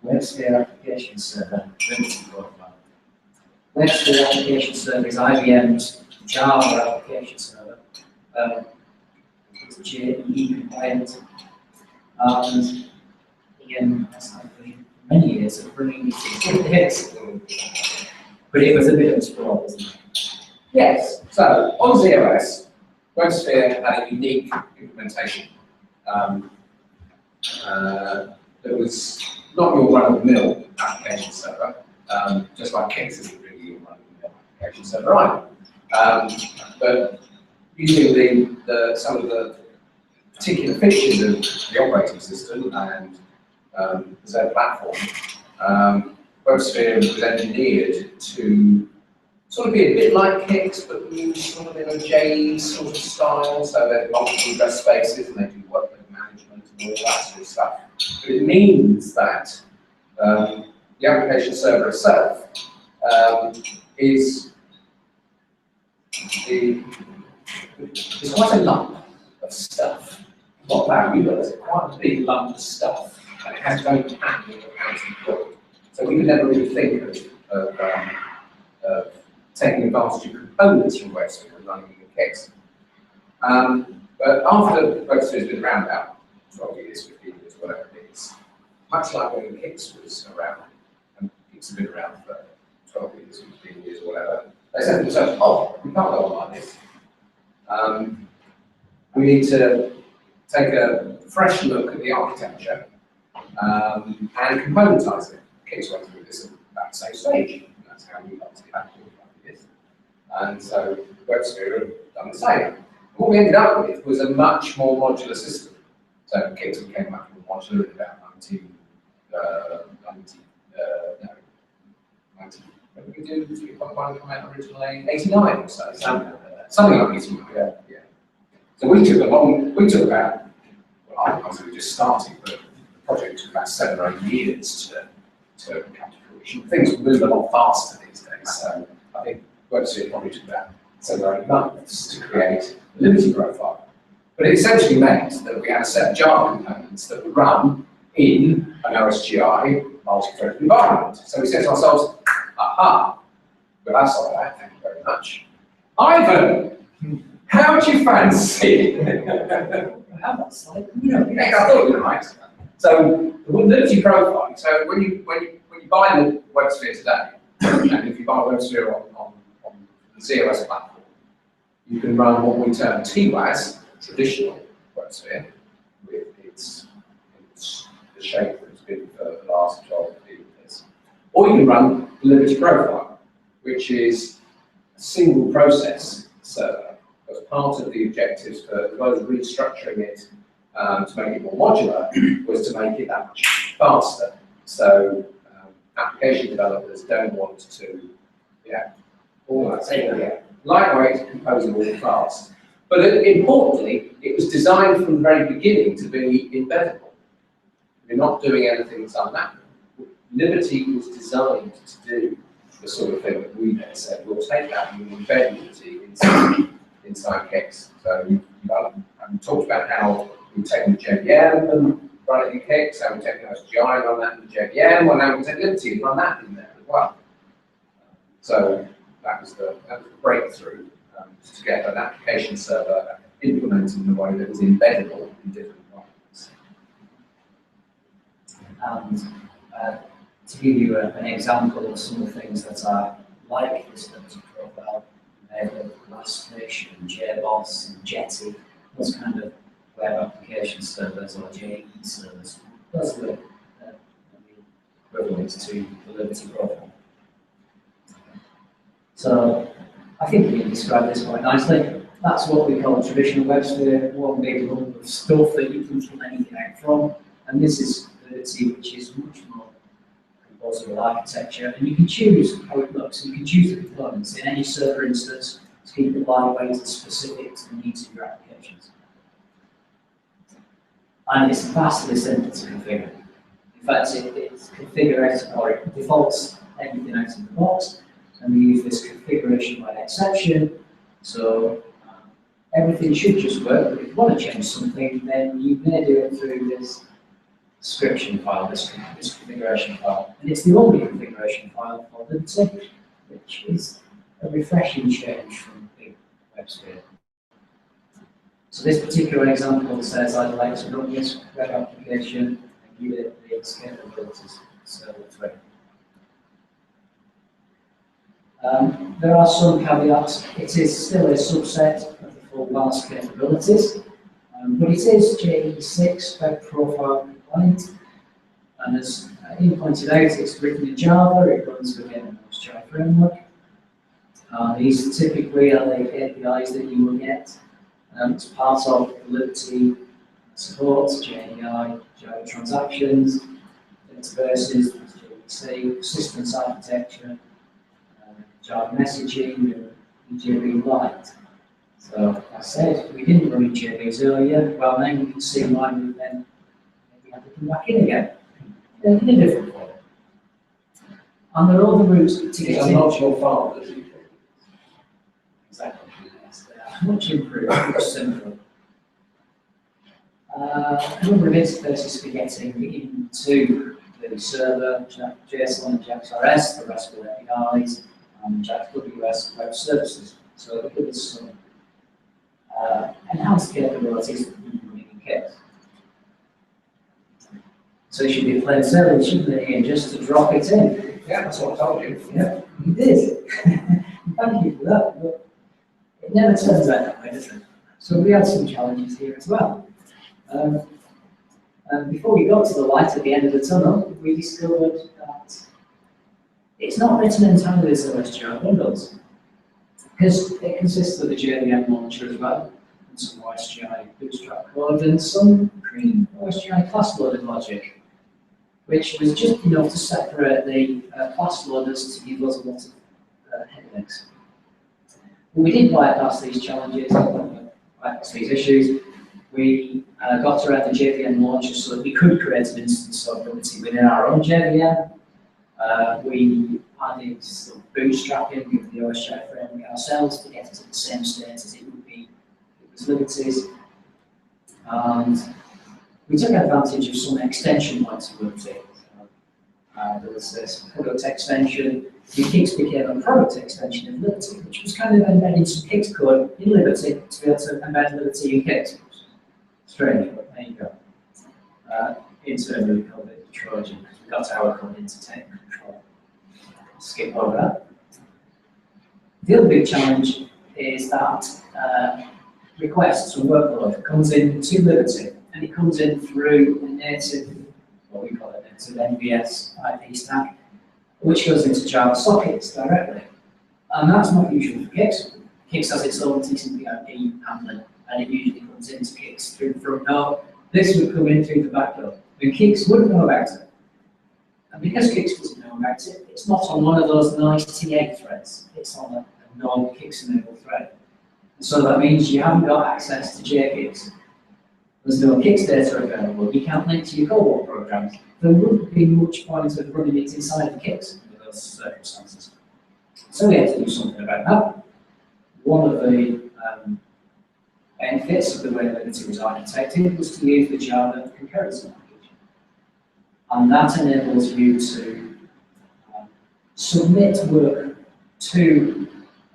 WebSphere application server. WebSphere application server is IBM's Java application server. It's JEE compliant. And again, that's like many years of bringing it to hits. But it was a bit of a sprawl, wasn't it? Yes, so on ZOS, WebSphere had a unique implementation. There was not your run-of-the-mill application server, just like Kix isn't really your run-of-the-mill application server either. But using some of the particular features of the operating system and the Z platform, WebSphere was engineered to sort of be a bit like Kix, but use sort of in a JEE sort of style, so there's multiple address spaces and they do workload management and all that sort of stuff. But it means that the application server itself is there's quite a lump of stuff. Not valuable, it's quite a big lump of stuff, and it has to go into hand with how it's deployed. So we could never really think of taking advantage of components from WebSphere and running them in kits. But after WebSphere has been around about 12 years, 15 years, whatever it is, much like when Kix was around, and Kix has been around for 12 years, 15 years, or whatever, they said to themselves, oh, we can't go on like this. We need to take a fresh look at the architecture and componentize it. Kix went through this at about the same stage, and that's how we got to the actual this. And so WebSphere have done the same. What we ended up with was a much more modular system. So Kix became much more modular in about 90, when did we do 3.1 come out originally? 89 or so, something like 89, yeah. So we took about, well, I was just starting, but the project took about 7 or 8 years to come to fruition. Things move a lot faster these days, so I think WebSphere probably took about 7 or 8 months to create the Liberty profile. But it essentially meant that we had a set of Java components that would run in an OSGI multi-threaded environment. So we said to ourselves, aha, well, that's all right, thank you very much. Ivan, how would you fancy? How about slide? I thought you were right. So the Liberty profile, so when you buy the WebSphere today, and if you buy WebSphere on the ZOS platform, you can run what we term TWAS, traditional WebSphere, with the shape that it's been for the last 12 years. Or you can run the Liberty profile, which is a single process server. As part of the objectives for as well as restructuring it to make it more modular, was to make it that much faster. So application developers don't want to, all that same, lightweight, composable, fast. But importantly, it was designed from the very beginning to be embeddable. We're not doing anything that's unmappable. Liberty was designed to do the sort of thing that we then said, we'll take that and we'll embed Liberty inside Kix. So we talked about how we've taken the JVM and run it in Kix, how we've taken OSGI and run that in the JVM, and now we take Liberty and run that in there as well. So that was the breakthrough to get an application server implemented in a way that was embeddable in different environments. And to give you an example of some of the things that are like this Liberty profile, Glassfish and JBoss and Jetty, those kind of web application servers or JE servers, those are the equivalent to the Liberty profile. So I think we can describe this quite nicely. That's what we call traditional WebSphere, one big lump of stuff that you can pull anything out from. And this is Liberty, which is much more composable architecture. And you can choose how it looks. You can choose the components in any server instance to keep it lightweight and specific to the needs of your applications. And it's vastly simple to configure. In fact, it's configured or it defaults everything out of the box. And we use this configuration by exception. So everything should just work, but if you want to change something, then you may do it through this description file, this configuration file. And it's the only configuration file for Liberty, which is a refreshing change from big WebSphere. So this particular example says I'd like to run this web application and give it its capabilities. So it's ready. There are some caveats. It is still a subset of the full VAS capabilities, but it is JE6 web profile compliant. And as Ian pointed out, it's written in Java, it runs within the OSGI framework. These typically are the APIs that you will get as part of Liberty support, JEI, Java transactions, databases, JVC, systems architecture, Java messaging, and EJB Lite. So, like I said, we didn't run EJBs earlier. Well, now you can see why we then maybe have to come back in again in a different form. And there are other routes to get in. Not your fault, is it? Exactly. much improved, much simpler. A number of interfaces for getting into the server, JSON and JAX-RS, the RESTful APIs, and JAX-WS web services. So it gives us some enhanced capabilities that we can bring in case. So it should be a plain server, shouldn't it, Ian, just to drop it in? Yeah, that's what I told you. Yeah, you did. Thank you for that. But it never turns out that way, does it? So we had some challenges here as well. And before we got to the light at the end of the tunnel, we discovered that it's not written entirely as OSGI bundles, because it consists of a JVM launcher as well, and some OSGI bootstrap code, and some pre-OSGI class loaded logic, which was just enough to separate the class loaders to give us a lot of headaches. But we did bypass these challenges, bypass these issues. We got around the JVM launcher so that we could create an instance of Liberty within our own JVM. We added some bootstrapping with the OSGI framework ourselves to get it to the same state as it would be if it was Liberty's. And we took advantage of some extension points of Liberty. There was this product extension. The Kix became a product extension of Liberty, which was kind of embedding some Kix code in Liberty to be able to embed Liberty in Kix. Strange, but there you go. Internally, we called it the Trojan because we got our code into take control. Skip over that. The other big challenge is that requests and workload comes in to Liberty, and it comes in through a native, what we call it, native NVS IP stack, which goes into Java sockets directly. And that's not usual for Kix. Kix has its own TCP IP handling, and it usually comes into Kix through the front door. This would come in through the back door, and Kix wouldn't know about it. And because Kix doesn't know about it, it's not on one of those nice T8 threads. It's on a non-Kix enabled thread. And so that means you haven't got access to JKix. There's no Kix data available. You can't link to your COBOL programs. There wouldn't be much point of running it inside of Kix under those circumstances. So we had to do something about that. One of the benefits of the way Liberty was architected was to use the Java concurrency package. And that enables you to submit work to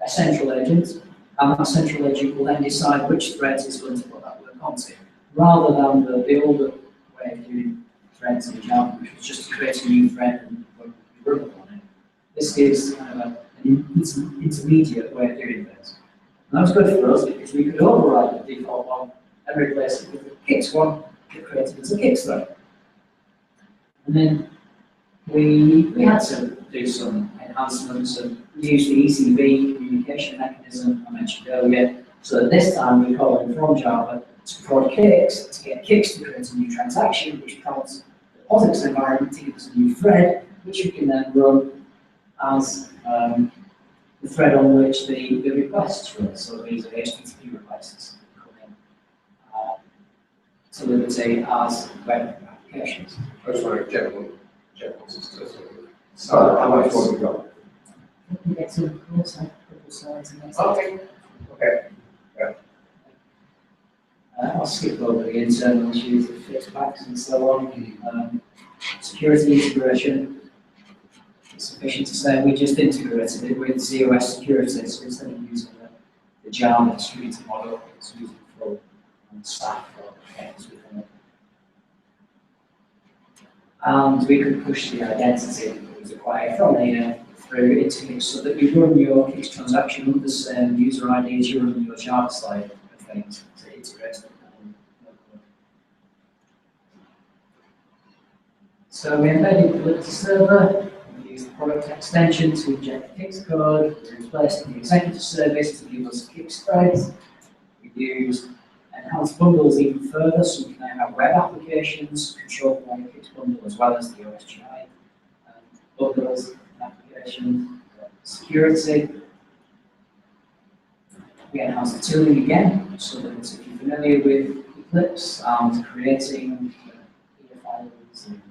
a central agent, and that central agent will then decide which threads it's going to put that work onto, rather than the older way of doing threads in Java, which was just to create a new thread and run on it. This gives kind of an intermediate way of doing things. And that was good for us because we could override the default one and replace it with a Kix one that created as a Kix thread. And then we had to do some enhancements and use the ECV communication mechanism I mentioned earlier. So this time we're calling from Java to prod Kix to get Kix to create a new transaction, which prods the POSIX environment to give us a new thread, which we can then run as the thread on which the requests run. So these are HTTP requests coming to Liberty as web applications. I just want to check just to sort of. So how much more have we got? We get to a couple slides in next. Okay. Okay. I'll skip over the internal issues of fixbacks and so on. Security integration. It's sufficient to say we just integrated it with ZOS security, so instead of using the Java distributed model, it's using full stack or heads within it. And we could push the identity that was acquired from here through into Kix so that you run your Kix transaction with the same user ID as you run your Java side of things to integrate it. So we embedded the Liberty server. The product extension to inject the Kix code, we replaced the executive service to give us Kix threads. We used enhanced bundles even further, so we can now have web applications controlled by the Kix bundle as well as the OSGI bundles and applications. Security. We enhanced the tooling again, so that if you're familiar with Eclipse and creating files and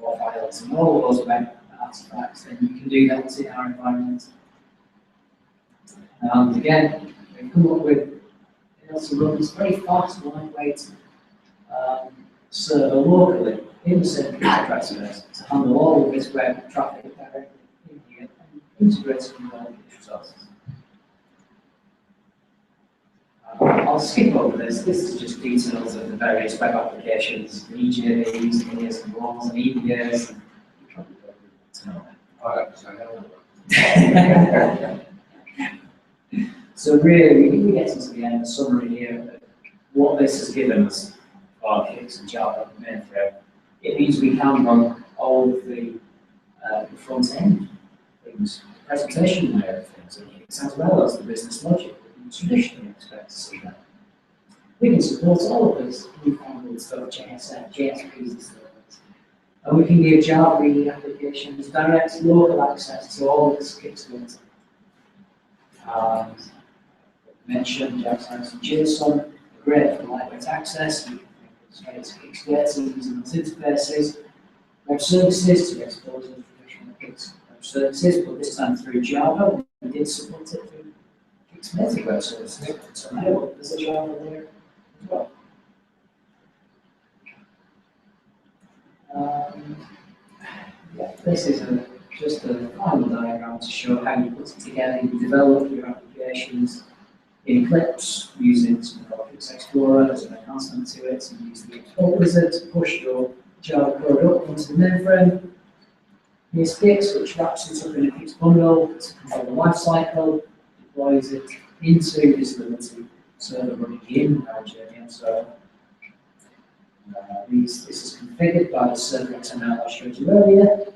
files and all of those web artifacts, then you can do that in our environment. And again, we've come up with also run this very fast, lightweight server locally in the same address space to handle all of this web traffic directly in here and integrate with all of these resources. I'll skip over this. This is just details of the various web applications, the EJVs, and ESMOs, and EBAs. And you probably don't need to know that. So really, we get into the end, a summary here of what this has given us for Kix and Java mainframe. It means we can run all of the front end things, the presentation layer of things, and Kix as well as the business logic that you traditionally expect to see that. We can support all of this newfangled stuff, JSF, JSPs and stuff. And we can give Java reading applications direct local access to all of this Kix data. Mentioned JavaScript and JSON, great for lightweight access. You can straight to Kix data using those interfaces. Web services to expose those traditional Kix web services, but this time through Java. We did support it through Kix native web services. So now there's a Java there as well. Yeah, this is just a final diagram to show how you put it together. You develop your applications in Eclipse using some Kix Explorer as an enhancement to it, and use the export wizard to push your Java code up onto the mainframe. Here's Kix, which wraps it up in a Kix bundle to control the lifecycle, deploys it into this Liberty server running in our JVM server. This is configured by the server XML I showed you earlier. You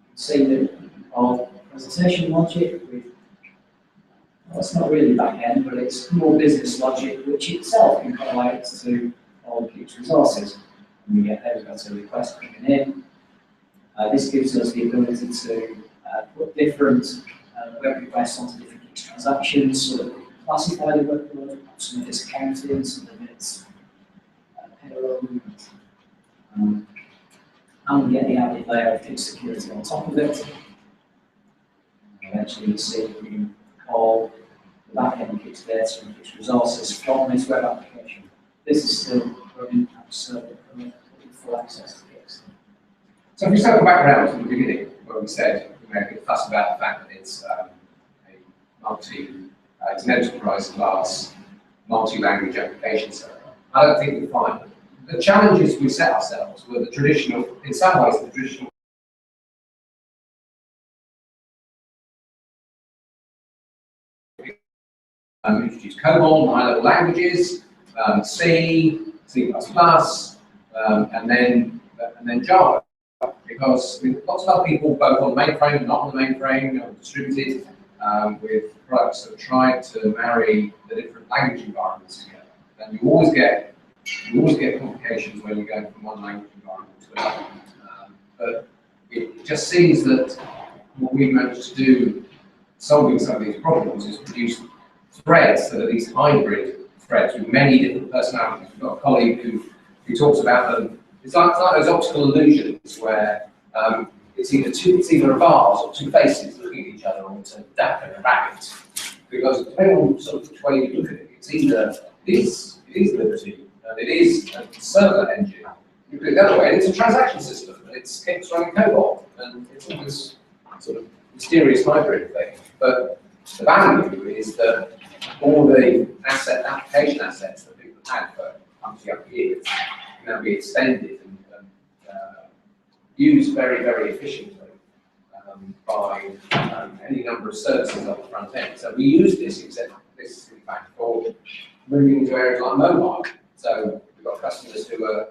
can see that our presentation logic with, well, it's not really back-end, but it's more business logic, which itself can correlate to all the Kix resources. And we get there, we've got a request coming in. This gives us the ability to put different web requests onto different Kix transactions so that we can classify the workload, some of it's accounting, some of it's and we get the added layer of Kix security on top of it. Eventually, you see we can call the backend Kix data and Kix resources from this web application. This is still running at server with full access to Kix. So if we circle back around to the beginning, where we said we made a big fuss about the fact that it's it's an enterprise class, multi-language application server, I don't think we find it. The challenges we set ourselves were the traditional, in some ways, the traditional. Introduced COBOL, high-level languages, C, C++, and then Java. Because lots of other people, both on the mainframe and not on the mainframe, are distributed with products that have tried to marry the different language environments together. And you always get complications when you're going from one language environment to another. But it just seems that what we've managed to do, solving some of these problems, is produce threads that are these hybrid threads with many different personalities. We've got a colleague who talks about them. It's like those optical illusions where it's either a vase or two faces looking at each other, or it's a duck and a rabbit. Because depending on sort of which way you look at it, it's either it is Liberty, and it is a server engine. You look at it the other way, and it's a transaction system, and it's running COBOL, and it's all this sort of mysterious hybrid thing. But the value is that all the application assets that people have had for umpty years can now be extended and used very, very efficiently by any number of services on the front end. So we use this, except this is in fact for moving into areas like mobile. So we've got customers who are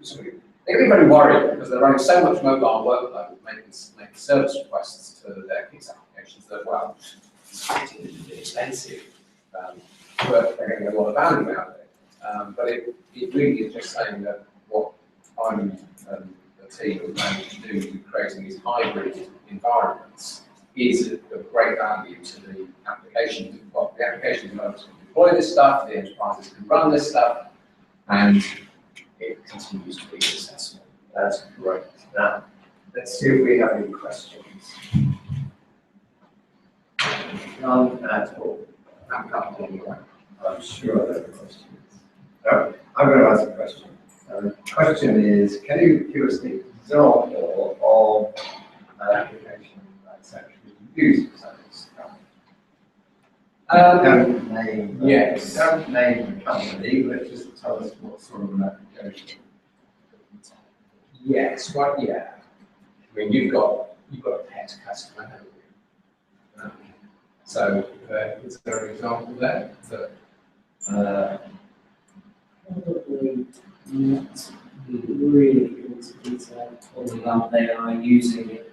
they're getting very worried because they're running so much mobile workload, making service requests to their Kix applications that, well, it's really expensive, but they're getting a lot of value out of it. But it really is just saying that what I'm the team have managed to do with creating these hybrid environments is of great value to the application. Well, the application developers can deploy this stuff, the enterprises can run this stuff, and it continues to be successful. That's great. Now, let's see if we have any questions. None at all. I'm sure there are questions. No, I'm going to ask a question. The question is, can you give us an example of an application that's actually used science? Don't name, yes. Don't name the company, but just tell us what sort of an application. Yes, well, yeah. I mean, you've got a pet customer, haven't you? So, is there an example there? Probably not really go into detail, other than they are using it.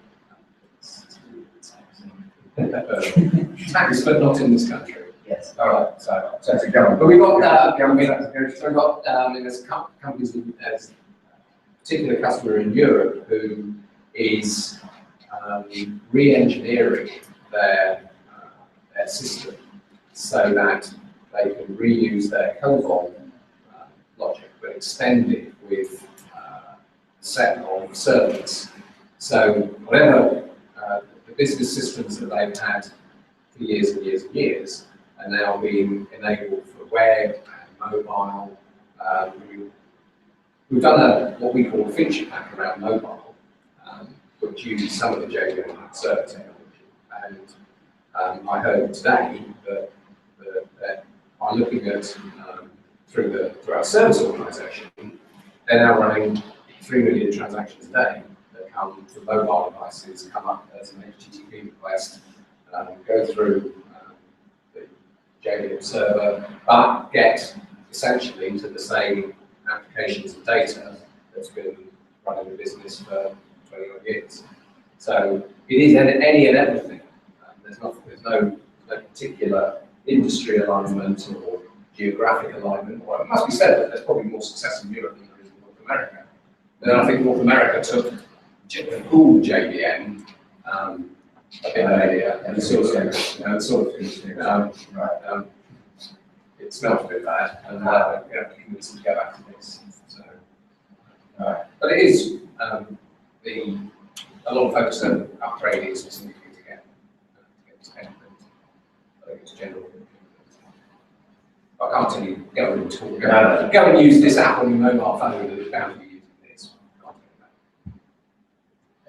Tax, but not in this country. Yes. All right, so So to go. but we've got Government so application. we've got there's companies, there's a particular customer in Europe who is re-engineering their system so that they can reuse their COBOL logic, but extend it with a set of servers. So whatever the business systems that they've had for years and years and years are now being enabled for web and mobile. We've done what we call a feature pack around mobile, which uses some of the JVM server technology. And I heard today that by looking at through our service organisation, they're now running 3 million transactions a day that come from mobile devices, come up as an HTTP request, go through the JVM server, but get essentially to the same applications and data that's been running the business for 21 years. So it is any and everything. There's no particular industry alignment or geographic alignment. Well, it must be said that there's probably more success in Europe than there is in North America. Then I think North America took all JVM a bit earlier, and sort of it smells a bit bad, and we have to convince them to go back to this. So, but it is a lot of focus on upgrading specifically to get to benefit. I think it's general. I can't tell you go and talk. Go and use this app on your mobile phone that is bound to be using this.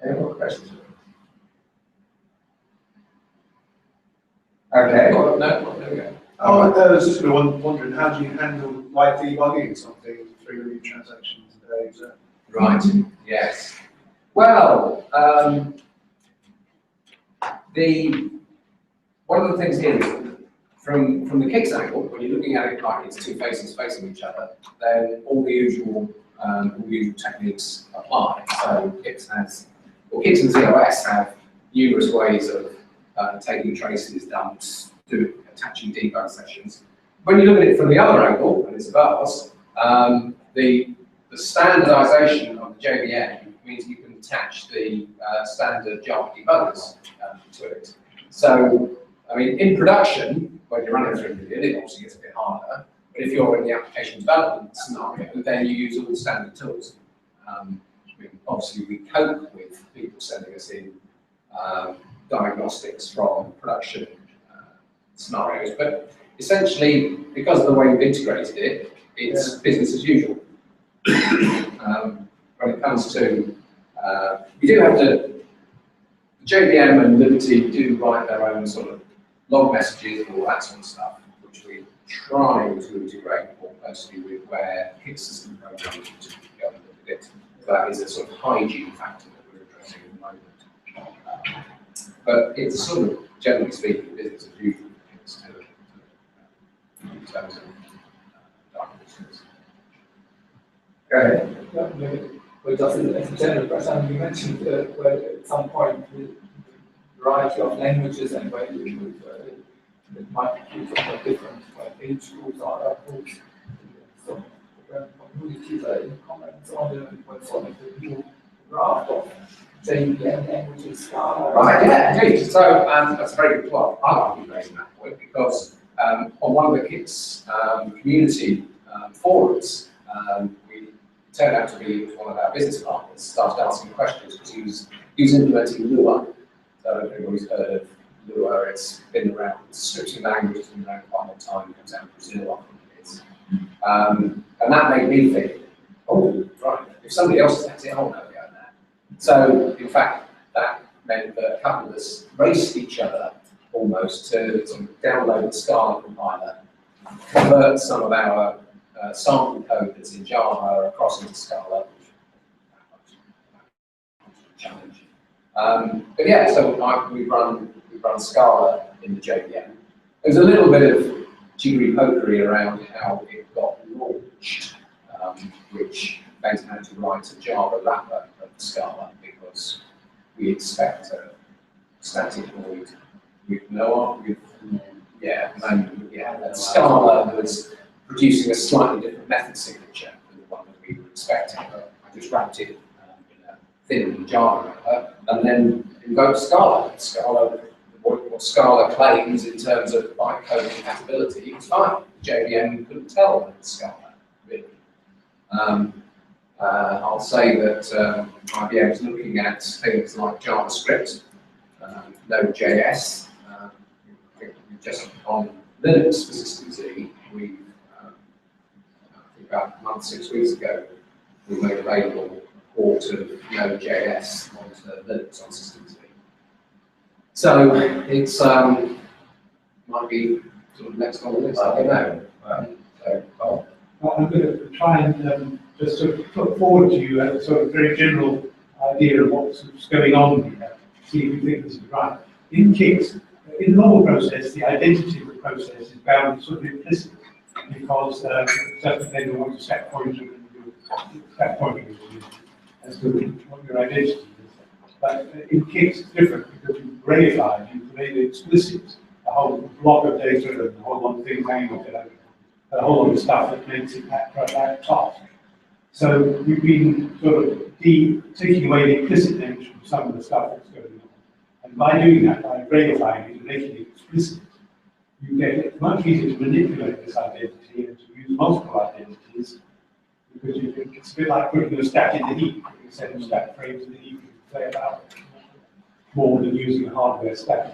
Any more questions? Okay. No, there we go. I was just wondering, how do you handle live debugging something 3 million transactions a day? So Right, yes. Well, one of the things here is from the Kix angle, when you're looking at it like it's two faces facing each other, then all the usual techniques apply. So Kix and ZOS have numerous ways of taking traces, dumps, attaching debug sessions. When you look at it from the other angle, and it's about us, the standardization of the JVM means you can attach the standard Java debuggers to it. So, I mean, in production, when you're running 3 million, it obviously gets a bit harder. But if you're in the application development scenario, then you use all the standard tools. Obviously, we cope with people sending us in diagnostics from production scenarios, but essentially, because of the way we've integrated it, it's business as usual. When it comes to, we do have to, JVM and Liberty do write their own sort of log messages and all that sort of stuff, which we try to integrate more closely with where Kix system programming to go and look at it. That is a sort of hygiene factor that we're addressing at the moment. But it's sort of, generally speaking, business as usual in terms of diagnostics. Go ahead. Well, just as a general question, you mentioned where at some point the variety of languages and where you it might be used for different age groups or other groups. So communities are in comments on the sort of the new raft of JVM languages. Right, yeah, indeed. So that's a very good point. I like you raising that point because on one of the Kix community forums, we turned out to be one of our business partners, started asking questions because he was implementing Lua. So I don't know if anybody's heard of newer. It's been around. Scripting language has been around quite a long time. It comes out of Brazil, I think it is. And that made me think, oh, right, if somebody else has had it, I'll know about that. So, in fact, that meant that a couple of us raced each other almost to sort of download the Scala compiler, convert some of our sample code that's in Java across into Scala, which challenge. But yeah, so we run Scala in the JVM. There's a little bit of jiggery-pokery around how it got launched, which meant had to write a Java wrapper of Scala because we expect a static void with Scala was producing a slightly different method signature than the one that we were expecting. I just wrapped it in a thin Java wrapper and then invoked Scala. What Scala claims in terms of bytecode compatibility was fine. JVM couldn't tell that it was Scala, really. I'll say that IBM is looking at things like JavaScript, Node.js. I think just on Linux for System Z, we, I think about a month, 6 weeks ago, we made available a port of Node.js onto Linux on System Z. So it's might be sort of next on the list. I don't know. I'm going to try and just sort of put forward to you a sort of very general idea of what's going on here. See if you think this is right. In KICS, in the normal process, the identity of the process is bound sort of implicit because it doesn't then want to stack pointer as to what your identity is. But in KICS, it's different because you've reified, you've made it explicit, a whole block of data and a whole lot of things hanging off it, a whole lot of stuff that makes it that task. So we've been sort of taking away the implicit nature of some of the stuff that's going on. And by doing that, by reifying it and making it explicit, you get it much easier to manipulate this identity and to use multiple identities because it's a bit like putting a stack in the heap. You set a stack frames in the heap, you play about more than using a hardware stack.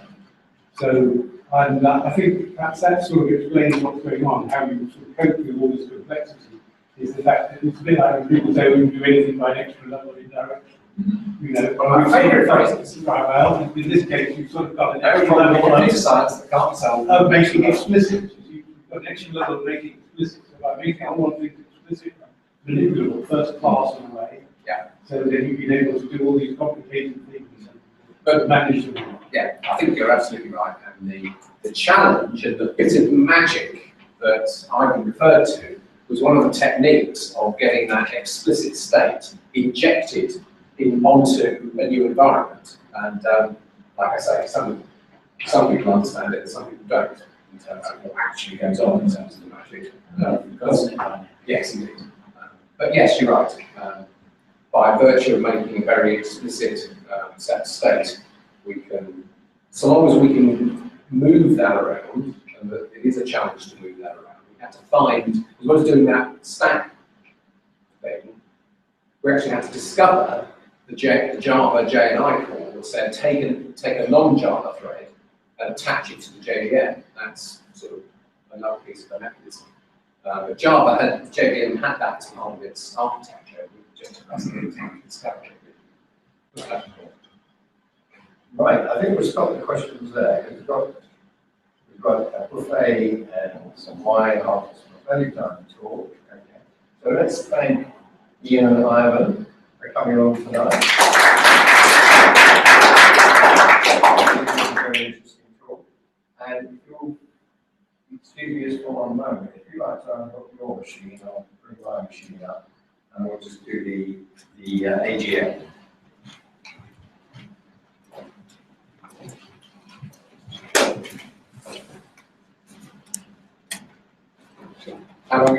So, and I think that sort of explains what's going on, how you sort of cope with all this complexity, is the fact that it's a bit like when people say we can do anything by an extra level of indirection. You know, My favourite phrase. Right, well, in this case, you've sort of got an Every extra problem level in computer science that can't solve of making it explicit. You've got an extra level of making it explicit. So by making all of things explicit, manipulable, first class in a way. Yeah. So then you've been able to do all these complicated things and manage them. Yeah, I think you're absolutely right. And the challenge and the bit of magic that Ivan referred to was one of the techniques of getting that explicit state injected onto a new environment. And like I say, some people understand it, some people don't, in terms of what actually goes on in terms of the magic. Yes, indeed. But yes, you're right. By virtue of making a very explicit set state, we can, so long as we can move that around, and it is a challenge to move that around, we have to find, as well as doing that stack thing, we actually have to discover the Java JNI call that said take a non-Java thread and attach it to the JVM. That's sort of another piece of the mechanism. But JVM had that as part of its architecture. We just discovered it. Right, I think we'll stop the questions there. We've got a buffet and some wine after some fairly time to talk. Okay. So let's thank Ian and Ivan for coming along tonight. This is a very interesting talk. And if you'll excuse me just for one moment, if you like to unhook your machine, I'll bring my machine up and we'll just do the AGM. How long